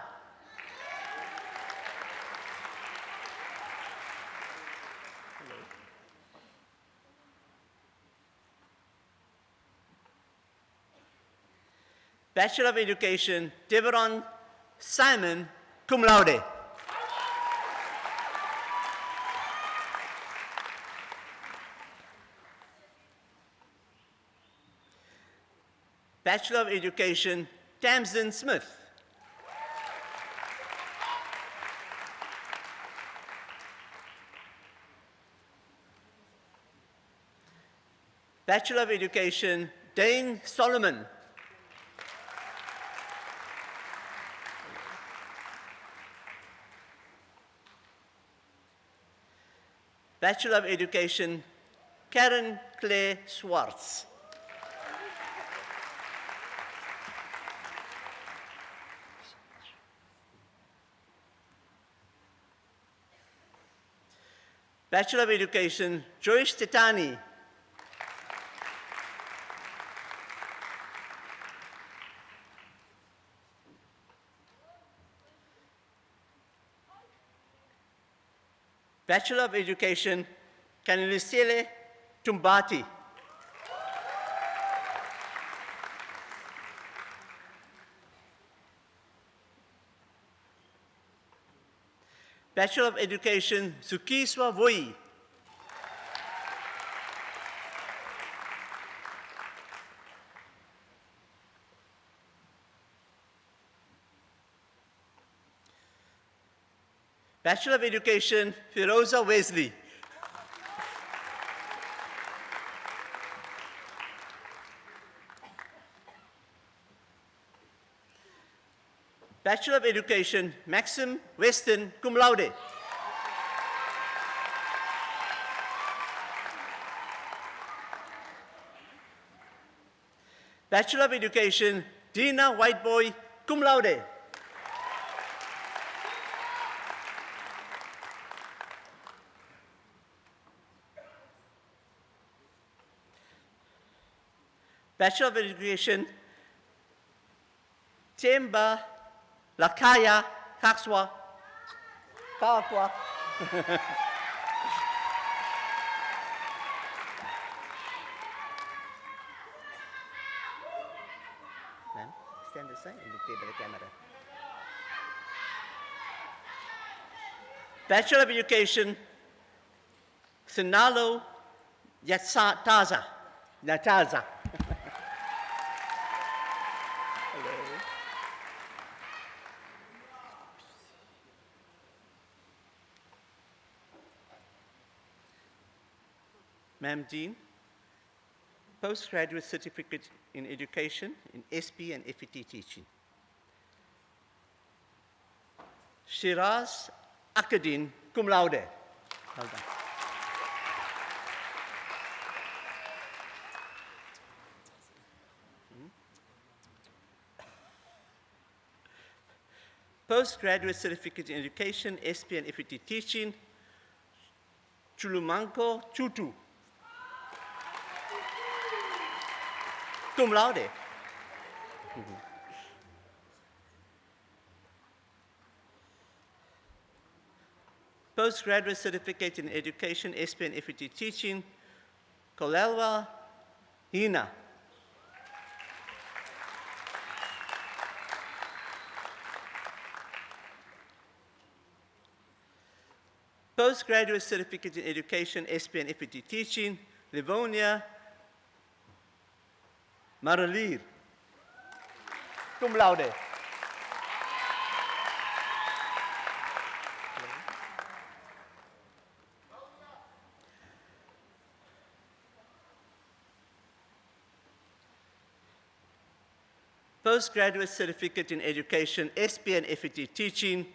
Bachelor of Education, Deveron Simon, cum laude. Bachelor of Education, Tamsin Smith. Bachelor of Education, Dane Solomon. Bachelor of Education, Karen Claire Swartz. Bachelor of Education, Joyce Titani. Bachelor of Education, Kanilisele Tumbati. Bachelor of Education, Sukiswa Voi. Bachelor of Education, Firoza Wesley. Bachelor of Education, Maxim Weston, cum laude. Bachelor of Education, Dina Whiteboy, cum laude. Bachelor of Education, Temba Lakaya Kakswa. Kakwa. Ma'am, stand aside and look at the camera. Bachelor of Education, Sinalo Yatsaza. Nataza. Ma'am Dean, postgraduate certificate in education in SP and FET teaching. Shiraz Akadin, cum laude. Well done. Postgraduate certificate in education, SP and FET teaching, Chulumanko Chutu. Cum laude. Postgraduate certificate in education, SP and FET teaching, Kolelwa Hina. Postgraduate certificate in education, SP and FET teaching, Livonia Maralir. Cum laude. Postgraduate certificate in education, SP and FET teaching,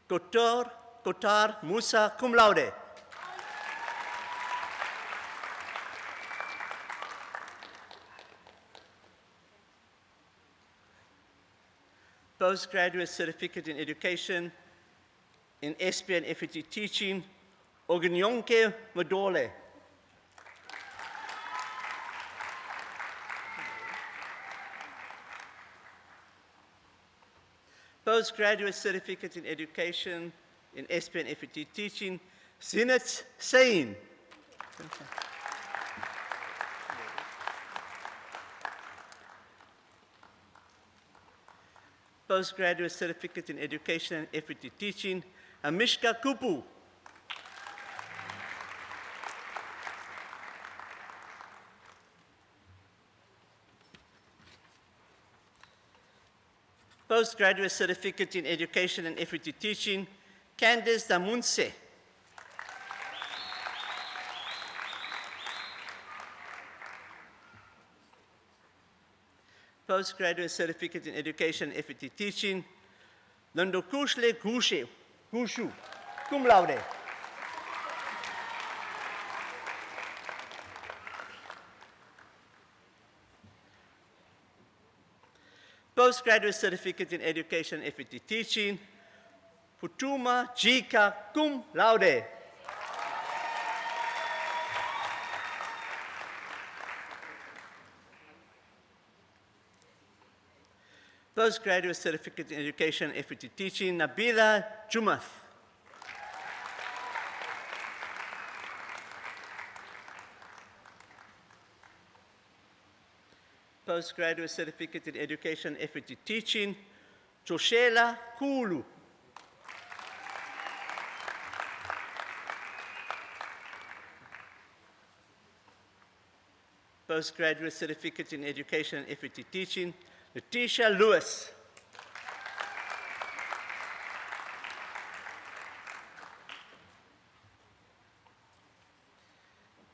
Kotar Musa, cum laude. Postgraduate Certificate in Education in SP and FET Teaching, Ogunyonke Madole. Postgraduate Certificate in Education in SP and FET Teaching, Zinat Sain. Postgraduate Certificate in Education and FET Teaching, Amishka Kupu. Postgraduate Certificate in Education and FET Teaching, Candice Damunse. Postgraduate Certificate in Education and FET Teaching, Londokushle Gushu, cum laude. Postgraduate Certificate in Education and FET Teaching, Putuma Jika, cum laude. Postgraduate Certificate in Education and FET Teaching, Nabila Jumath. Postgraduate Certificate in Education and FET Teaching, Joshela Kulu. Postgraduate Certificate in Education and FET Teaching, Letitia Lewis.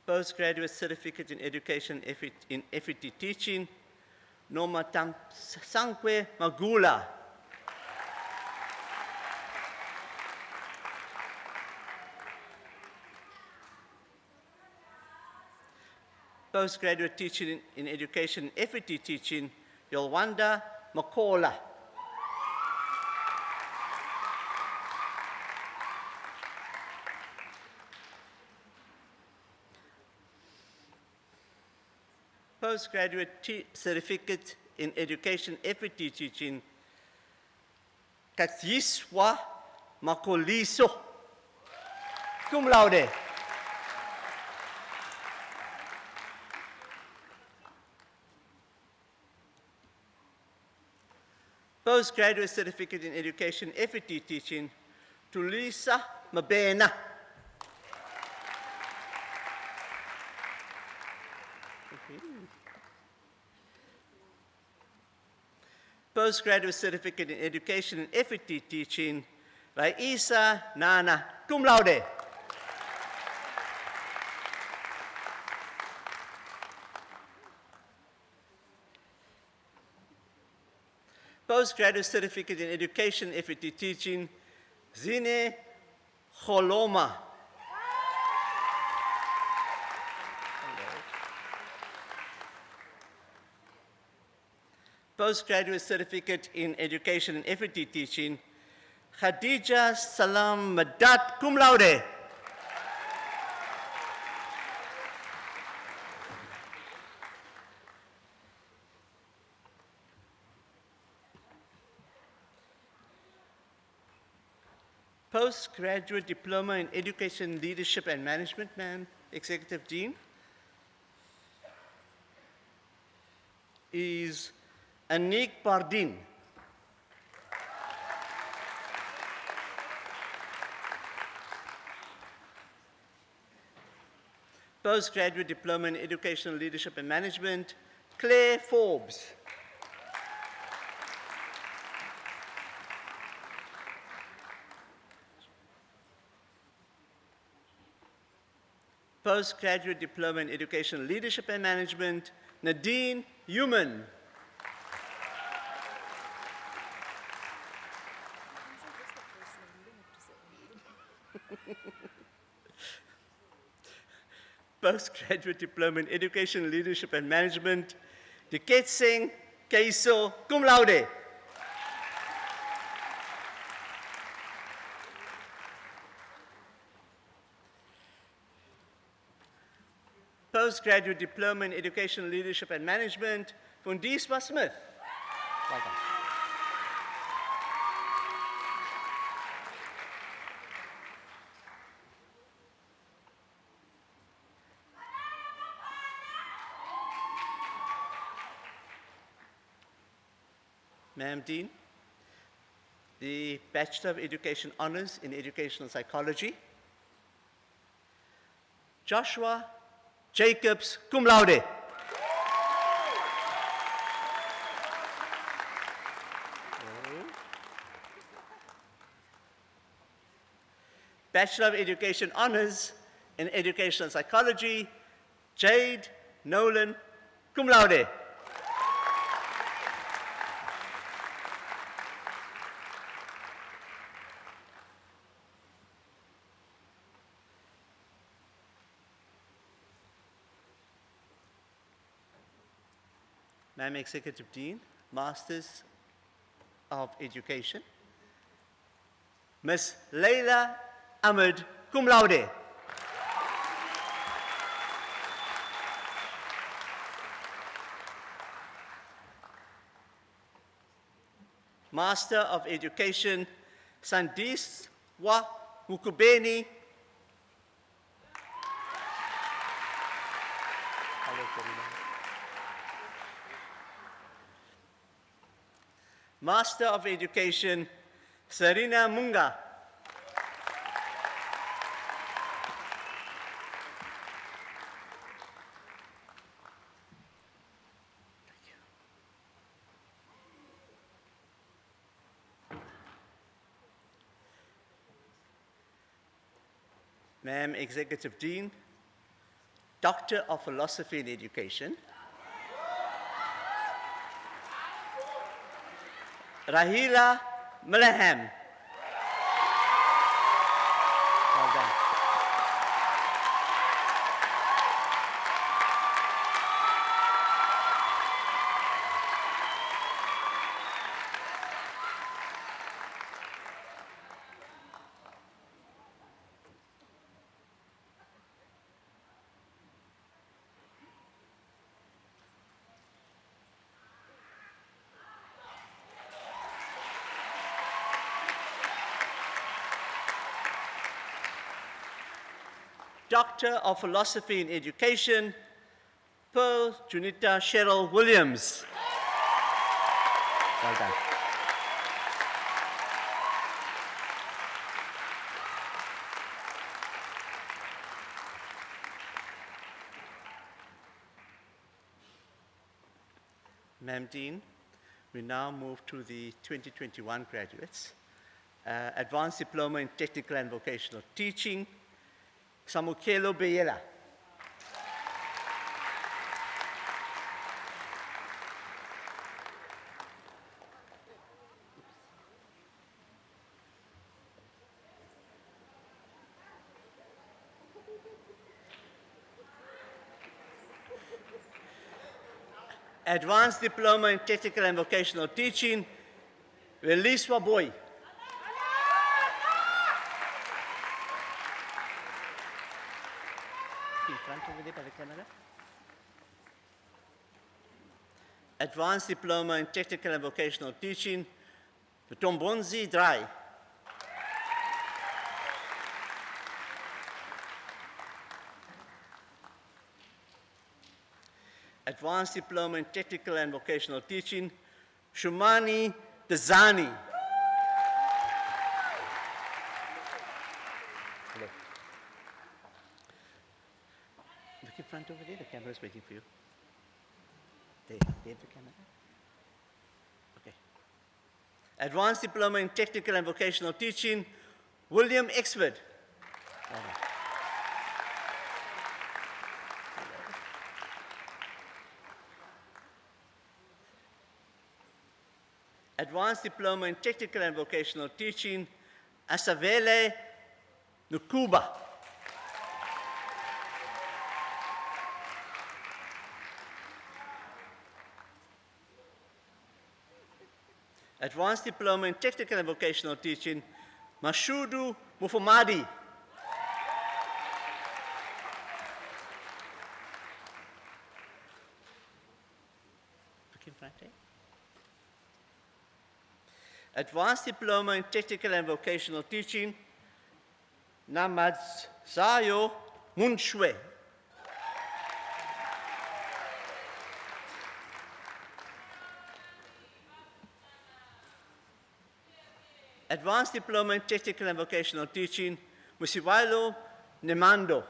Postgraduate Certificate in Education in FET Teaching, Noma Sankwe Magula. Postgraduate Teaching in Education FET Teaching, Yolwanda Makola. Postgraduate Certificate in Education FET Teaching, Katiswa Makoliso. Cum laude. Postgraduate Certificate in Education FET Teaching, Tulisa Mabena. Postgraduate Certificate in Education in FET Teaching, Raisa Nana, cum laude. Postgraduate Certificate in Education FET Teaching, Zine Holoma. Postgraduate Certificate in Education and FET Teaching, Khadija Salam Madat, cum laude. Postgraduate Diploma in Education, Leadership and Management, Ma'am, Executive Dean, is Anik Pardin. Postgraduate Diploma in Educational Leadership and Management, Claire Forbes. Postgraduate Diploma in Educational Leadership and Management, Nadine Human. Postgraduate Diploma in Education, Leadership and Management, Diketsing Keiso, cum laude. Postgraduate Diploma in Educational Leadership and Management, Fundiswa Smith. Welcome. Madam Dean, the Bachelor of Education Honors in Educational Psychology, Joshua Jacobs, cum laude. Bachelor of Education Honors in Educational Psychology, Jade Nolan, cum laude. Madam Executive Dean, Masters of Education, Ms. Leila Ahmed, cum laude. Master of Education, Sandiswa Mukubeni. Master of Education, Serena Munga. Ma'am Executive Dean, Doctor of Philosophy in Education, Rahila Millaham. Well done. Doctor of Philosophy in Education, Pearl Junita Cheryl Williams. Well done. Ma'am Dean, we now move to the 2021 graduates. Advanced Diploma in Technical and Vocational Teaching, Samukelo Beyela. Advanced Diploma in Technical and Vocational Teaching, Weliswa Boy. Advanced Diploma in Technical and Vocational Teaching, Tombonzi Dry. Advanced Diploma in Technical and Vocational Teaching, Shumani Dazani. Look in front over there, the camera is waiting for you. There's the camera. Okay. Advanced Diploma in Technical and Vocational Teaching, William Exford. Advanced Diploma in Technical and Vocational Teaching, Asavele Nukuba. Advanced Diploma in Technical and Vocational Teaching, Mashudu Mufumadi. in front, eh? Advanced Diploma in Technical and Vocational Teaching, Namadzayo Munshwe. Advanced Diploma in Technical and Vocational Teaching, Musiwailo Nemando.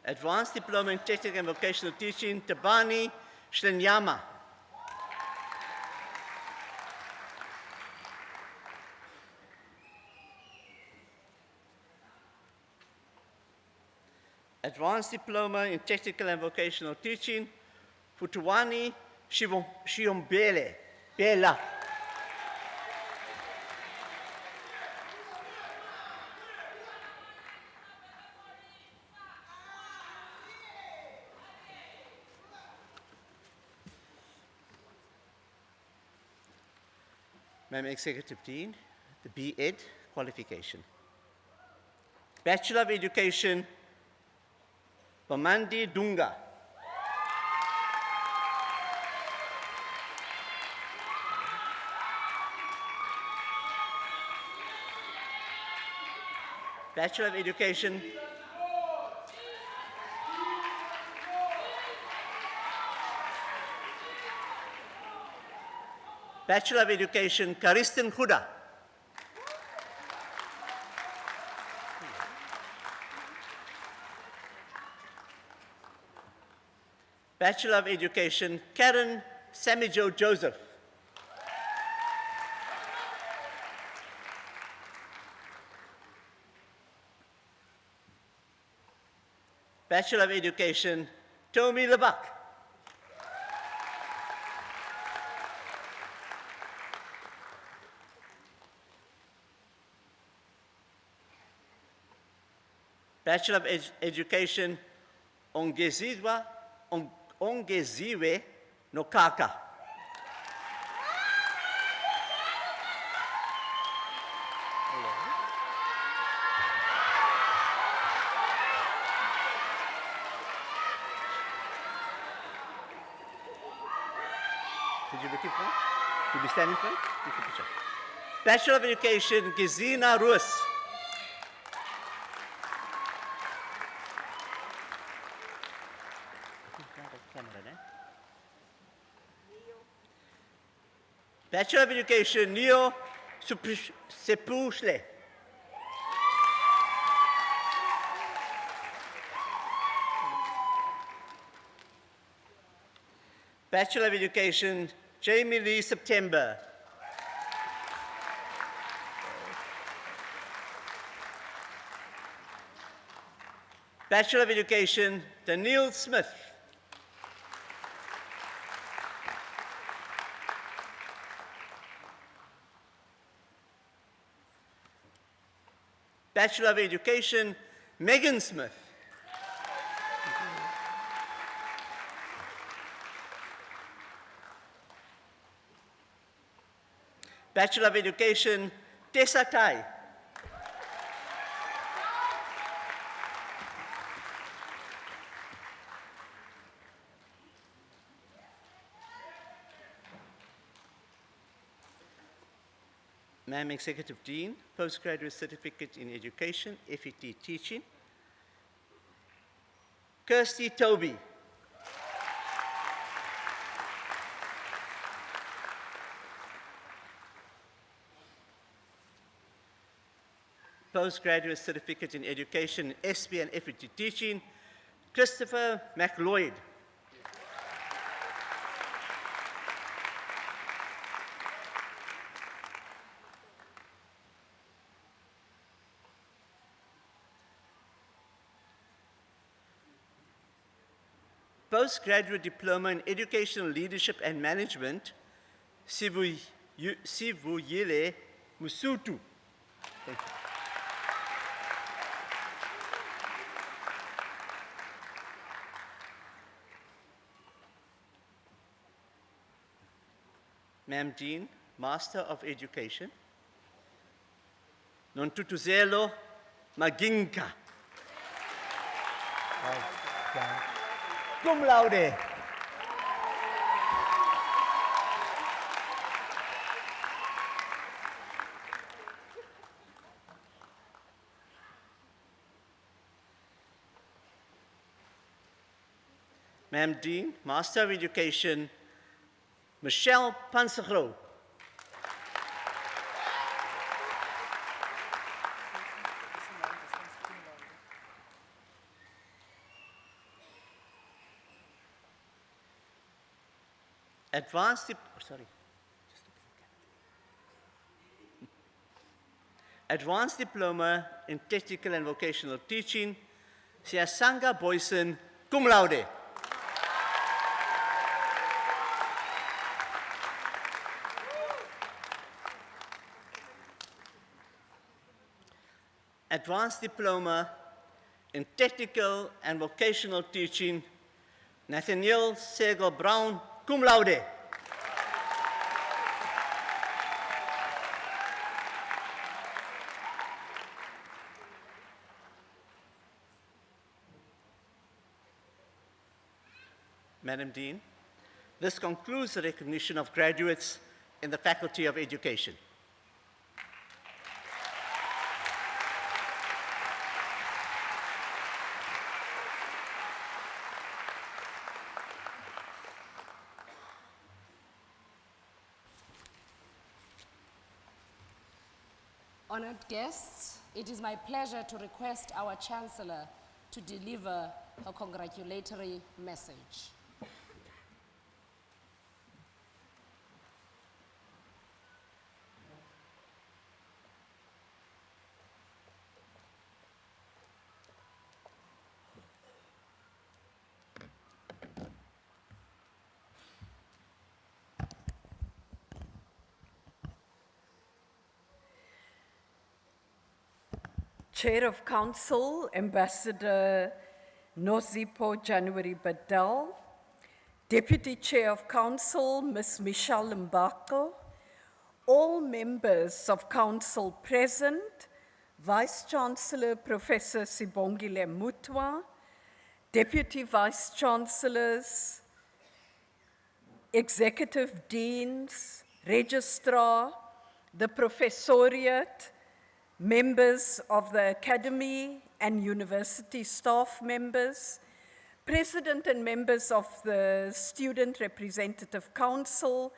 Advanced Diploma in Technical and Vocational Teaching, Tabani Shlenyama. Advanced Diploma in Technical and Vocational Teaching, Futuwani Shiombele, Bela. Madam Executive Dean, the B.Ed qualification. Bachelor of Education, Pamandi Dunga. Bachelor of Education, Bachelor of Education, Karisten Khuda. Bachelor of Education, Karen Samijo Joseph. Bachelor of Education, Tomi Lebak. Bachelor of Education, Ongeziwe Nokaka. Did you look in front? Did you stand in front? Take a picture. Bachelor of Education, Gizina Ruas. Bachelor of Education, Neo Sepushle. Bachelor of Education, Jamie Lee September. Bachelor of Education, Daniel Smith. Bachelor of Education, Megan Smith. Bachelor of Education, Tessa Tai. Madam Executive Dean, Postgraduate Certificate in Education, FET Teaching. Kirsty Toby. Postgraduate Certificate in Education, SB and FET Teaching, Christopher McLeod. Postgraduate Diploma in Educational Leadership and Management, Sivuyile Musutu. Thank you. Ma'am Dean, Master of Education. Nontutuzelo Maginka. Cum laude. Ma'am Dean, Master of Education, Michelle Pansagro. Advanced Diploma in Technical and Vocational Teaching, Siasanga Boyson, cum laude. Advanced Diploma in Technical and Vocational Teaching, Nathaniel Segal Brown, cum laude. Madam Dean, this concludes the recognition of graduates in the Faculty of Education. Honored guests, it is my pleasure to request our Chancellor to deliver a congratulatory message. Chair of Council, Ambassador Nosipo January Badal, Deputy Chair of Council, Ms. Michelle Mbako, all members of Council present, Vice Chancellor Professor Sibongile Mutwa, Deputy Vice Chancellors, Executive Deans, Registrar, the Professoriate, members of the Academy and University staff members, President and members of the Student Representative Council,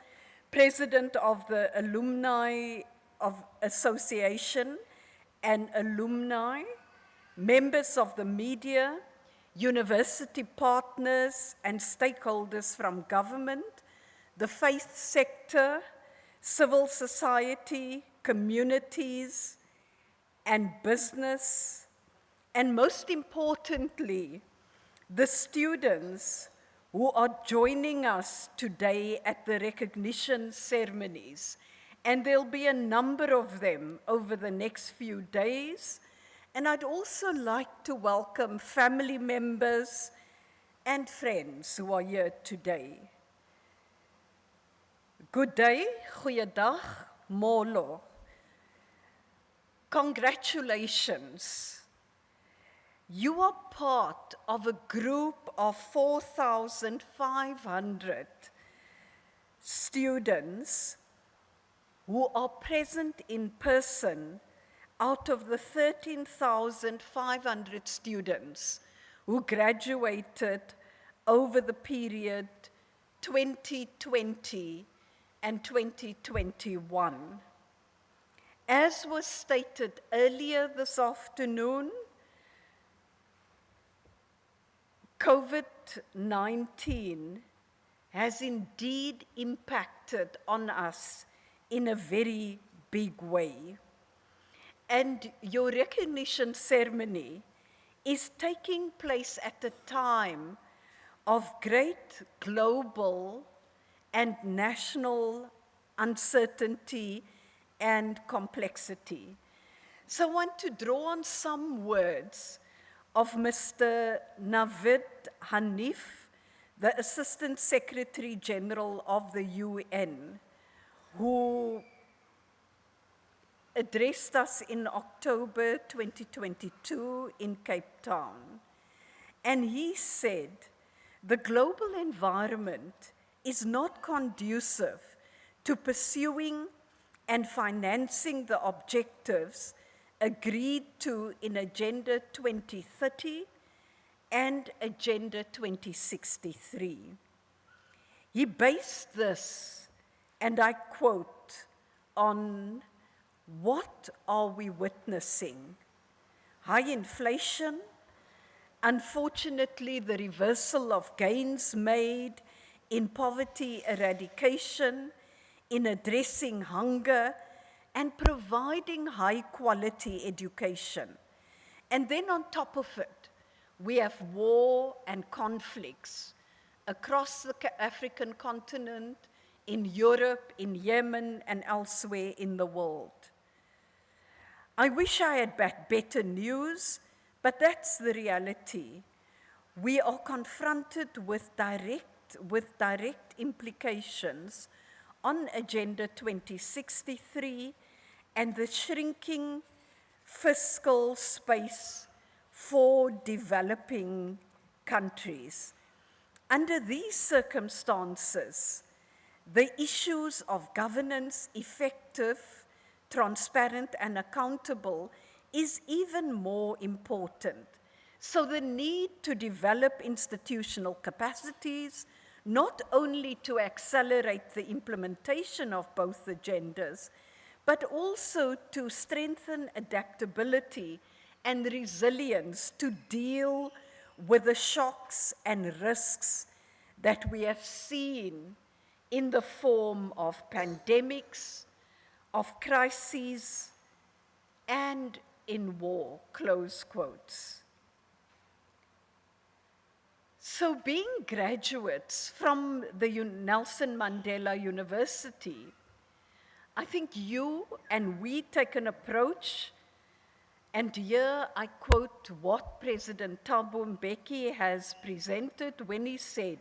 President of the Alumni of Association and alumni, members of the media, university partners and stakeholders from government, the faith sector, civil society, communities, and business, and most importantly, the students who are joining us today at the recognition ceremonies. And there'll be a number of them over the next few days. And I'd also like to welcome family members and friends who are here today. Good day, goeiedag, molo. Congratulations. You are part of a group of 4,500 students who are present in person out of the 13,500 students who graduated over the period 2020 and 2021. As was stated earlier this afternoon, COVID-19 has indeed impacted on us in a very big way. And your recognition ceremony is taking place at a time of great global and national uncertainty and complexity. So I want to draw on some words of Mr. Navid Hanif, the Assistant Secretary General of the UN, who addressed us in October 2022 in Cape Town. And he said, the global environment is not conducive to pursuing and financing the objectives agreed to in Agenda 2030 and Agenda 2063. He based this, and I quote, on what are we witnessing? High inflation, unfortunately the reversal of gains made in poverty eradication, in addressing hunger, and providing high quality education. And then on top of it, we have war and conflicts across the African continent, in Europe, in Yemen, and elsewhere in the world. I wish I had better news, but that's the reality. We are confronted with direct implications on Agenda 2063 and the shrinking fiscal space for developing countries. Under these circumstances, the issues of governance, effective, transparent, and accountable is even more important. So the need to develop institutional capacities, not only to accelerate the implementation of both agendas, but also to strengthen adaptability and resilience to deal with the shocks and risks that we have seen in the form of pandemics, of crises, and in war, close quotes. So being graduates from the Nelson Mandela University, I think you and we take an approach, and here I quote what President Thabo Mbeki has presented when he said,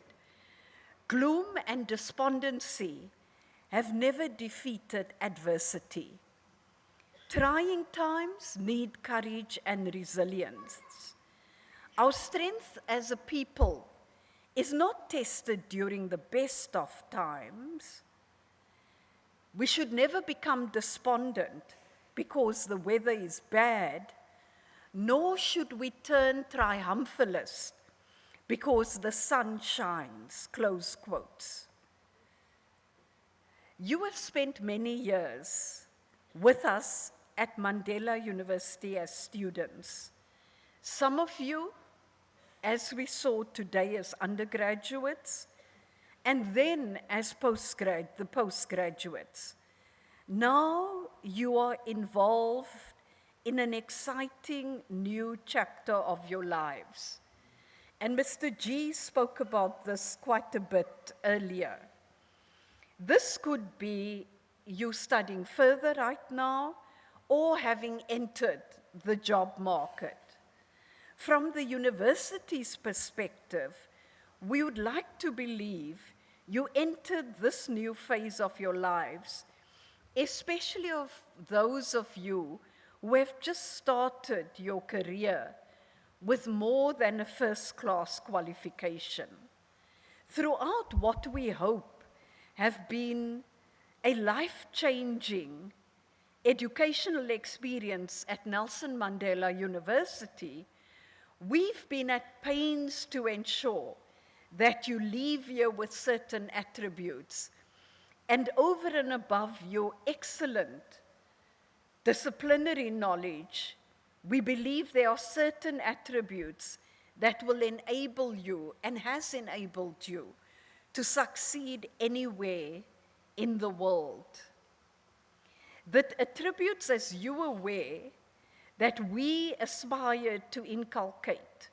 "Gloom and despondency have never defeated adversity. Trying times need courage and resilience. Our strength as a people is not tested during the best of times. We should never become despondent because the weather is bad, nor should we turn triumphalist because the sun shines," close quotes. You have spent many years with us at Mandela University as students. Some of you, as we saw today, as undergraduates, and then as the postgraduates. Now you are involved in an exciting new chapter of your lives. And Mr. G spoke about this quite a bit earlier. This could be you studying further right now or having entered the job market. From the university's perspective, we would like to believe you entered this new phase of your lives, especially of those of you who have just started your career with more than a first-class qualification. Throughout what we hope have been a life-changing educational experience at Nelson Mandela University, we've been at pains to ensure that you leave here with certain attributes, and over and above your excellent disciplinary knowledge, we believe there are certain attributes that will enable you and has enabled you to succeed anywhere in the world. The attributes, as you are aware, that we aspired to inculcate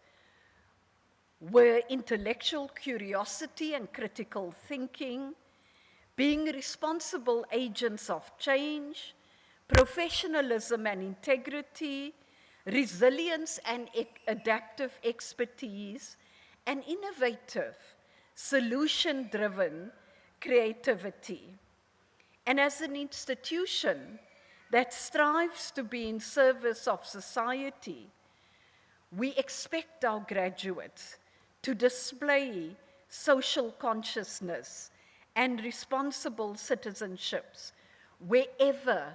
were intellectual curiosity and critical thinking, being responsible agents of change, professionalism and integrity, resilience and adaptive expertise, and innovative, solution-driven creativity. And as an institution, that strives to be in service of society, we expect our graduates to display social consciousness and responsible citizenships wherever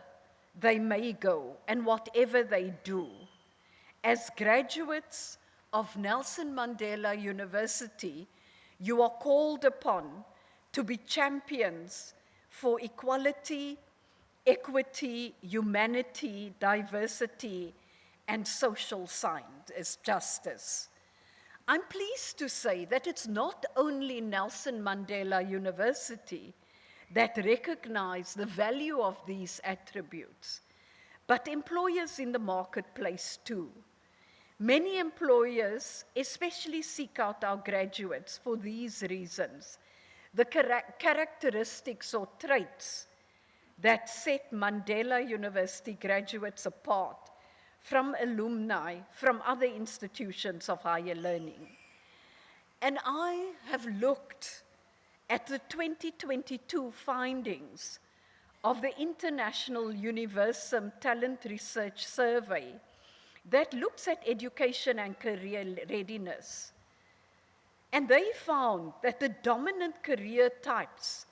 they may go and whatever they do. As graduates of Nelson Mandela University, you are called upon to be champions for equality, equity, humanity, diversity, and social science, justice. I'm pleased to say that it's not only Nelson Mandela University that recognize the value of these attributes, but employers in the marketplace too. Many employers especially seek out our graduates for these reasons. The characteristics or traits that set Mandela University graduates apart from alumni from other institutions of higher learning. And I have looked at the 2022 findings of the International Universum Talent Research Survey that looks at education and career readiness. And they found that the dominant career types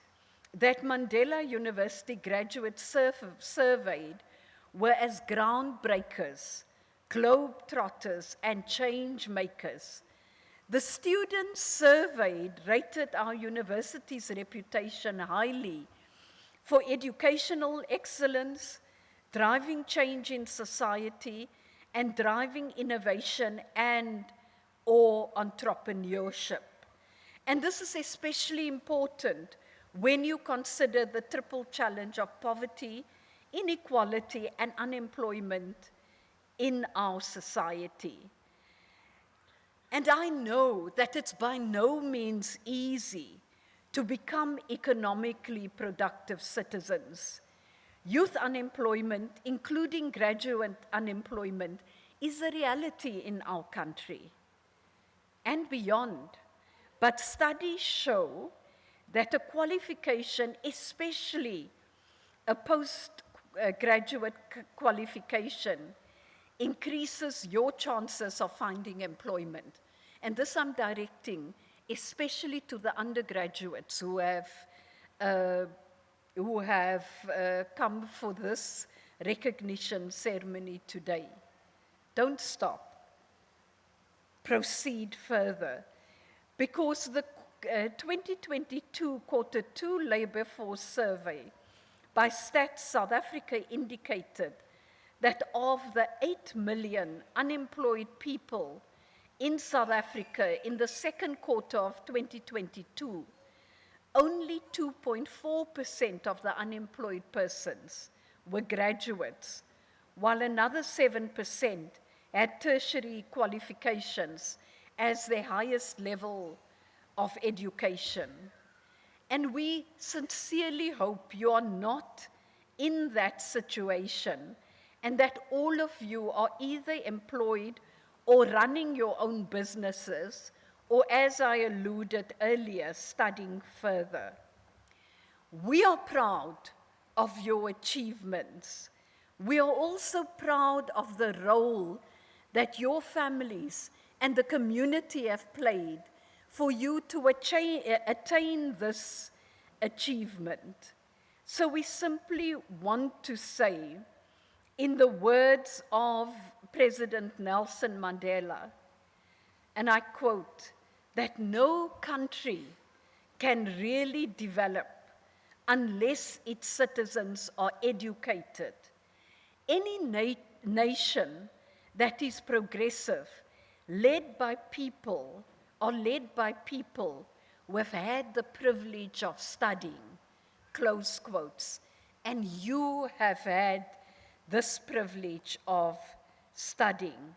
that Mandela University graduates surveyed were as groundbreakers, globetrotters, and change makers. The students surveyed rated our university's reputation highly for educational excellence, driving change in society, and driving innovation or entrepreneurship. And this is especially important when you consider the triple challenge of poverty, inequality, and unemployment in our society. And I know that it's by no means easy to become economically productive citizens. Youth unemployment, including graduate unemployment, is a reality in our country and beyond. But studies show that a qualification, especially a postgraduate qualification, increases your chances of finding employment. And this I'm directing especially to the undergraduates who have come for this recognition ceremony today. Don't stop. Proceed further. Because the 2022 Quarter 2 Labour Force Survey by Stats South Africa indicated that of the 8 million unemployed people in South Africa in the second quarter of 2022, only 2.4% of the unemployed persons were graduates, while another 7% had tertiary qualifications as their highest level of education. And we sincerely hope you are not in that situation and that all of you are either employed or running your own businesses, or as I alluded earlier, studying further. We are proud of your achievements. We are also proud of the role that your families and the community have played for you to attain this achievement. So we simply want to say, in the words of President Nelson Mandela, and I quote, that no country can really develop unless its citizens are educated. Any nation that is progressive, led by people who have had the privilege of studying, close quotes, and you have had this privilege of studying.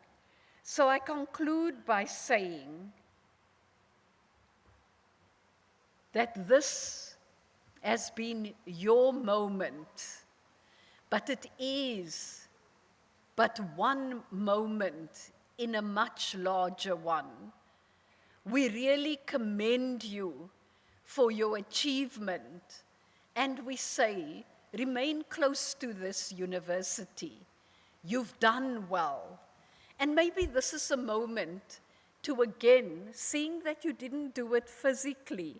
So I conclude by saying that this has been your moment, but it is but one moment in a much larger one. We really commend you for your achievement, and we say remain close to this university. You've done well. And maybe this is a moment to again, seeing that you didn't do it physically,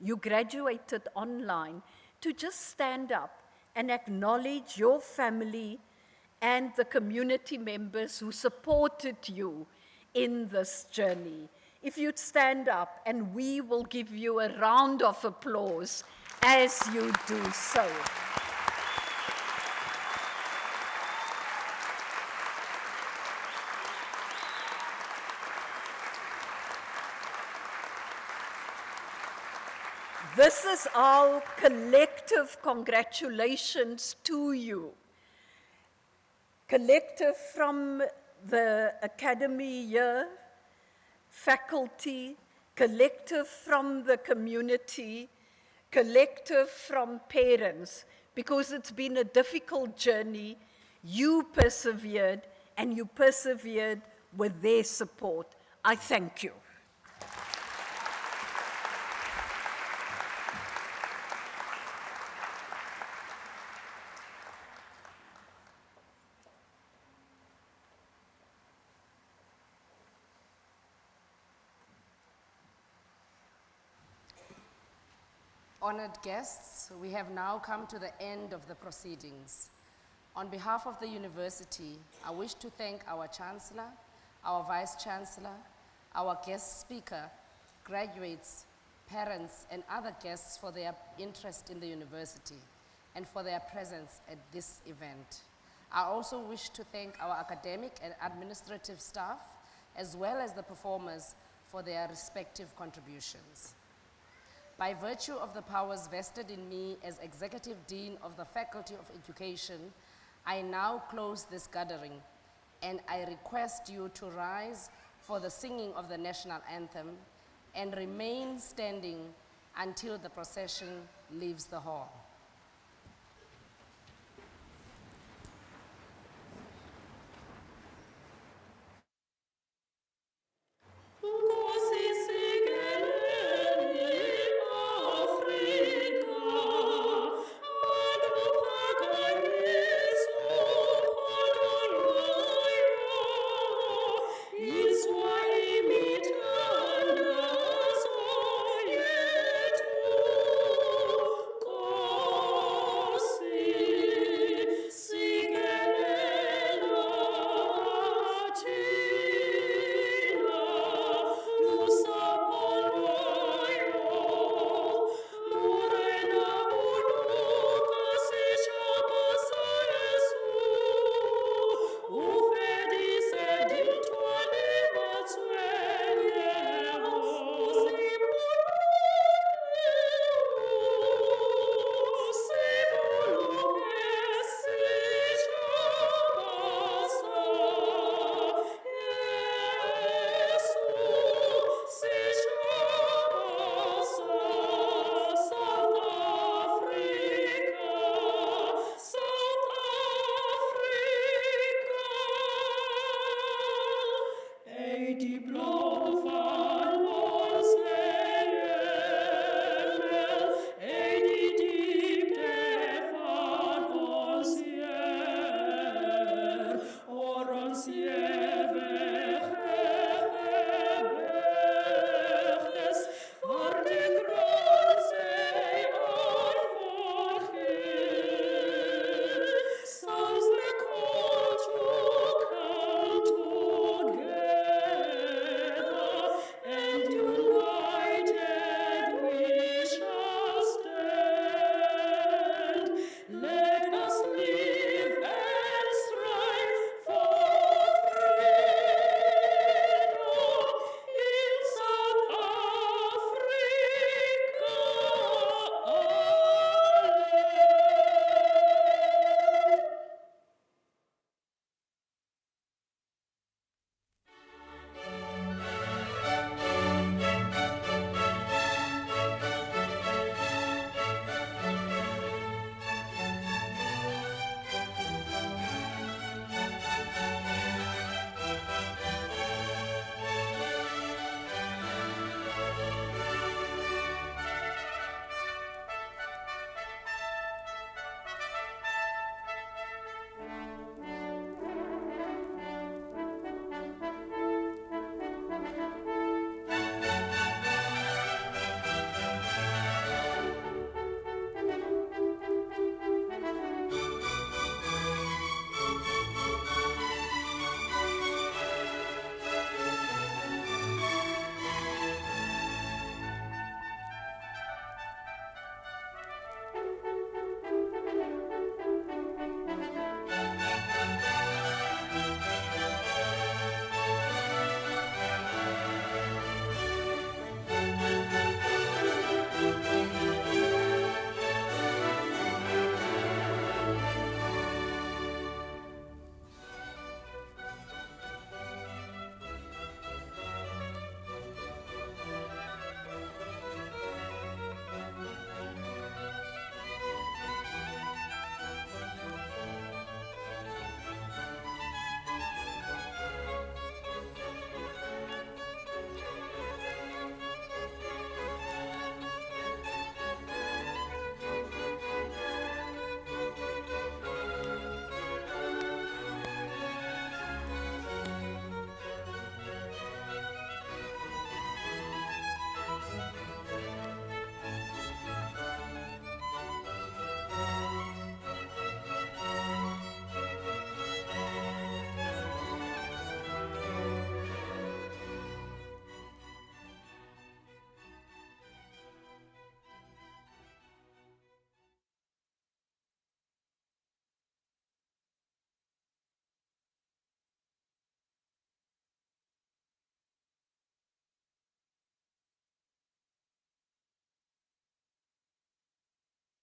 you graduated online, to just stand up and acknowledge your family and the community members who supported you in this journey. If you'd stand up, and we will give you a round of applause as you do so. This is our collective congratulations to you. Collective from the academy year, faculty, collective from the community, collective from parents, because it's been a difficult journey. You persevered, and you persevered with their support. I thank you. Honored guests, we have now come to the end of the proceedings. On behalf of the university, I wish to thank our Chancellor, our Vice Chancellor, our guest speaker, graduates, parents, and other guests for their interest in the university and for their presence at this event. I also wish to thank our academic and administrative staff, as well as the performers for their respective contributions. By virtue of the powers vested in me as Executive Dean of the Faculty of Education, I now close this gathering, and I request you to rise for the singing of the national anthem and remain standing until the procession leaves the hall.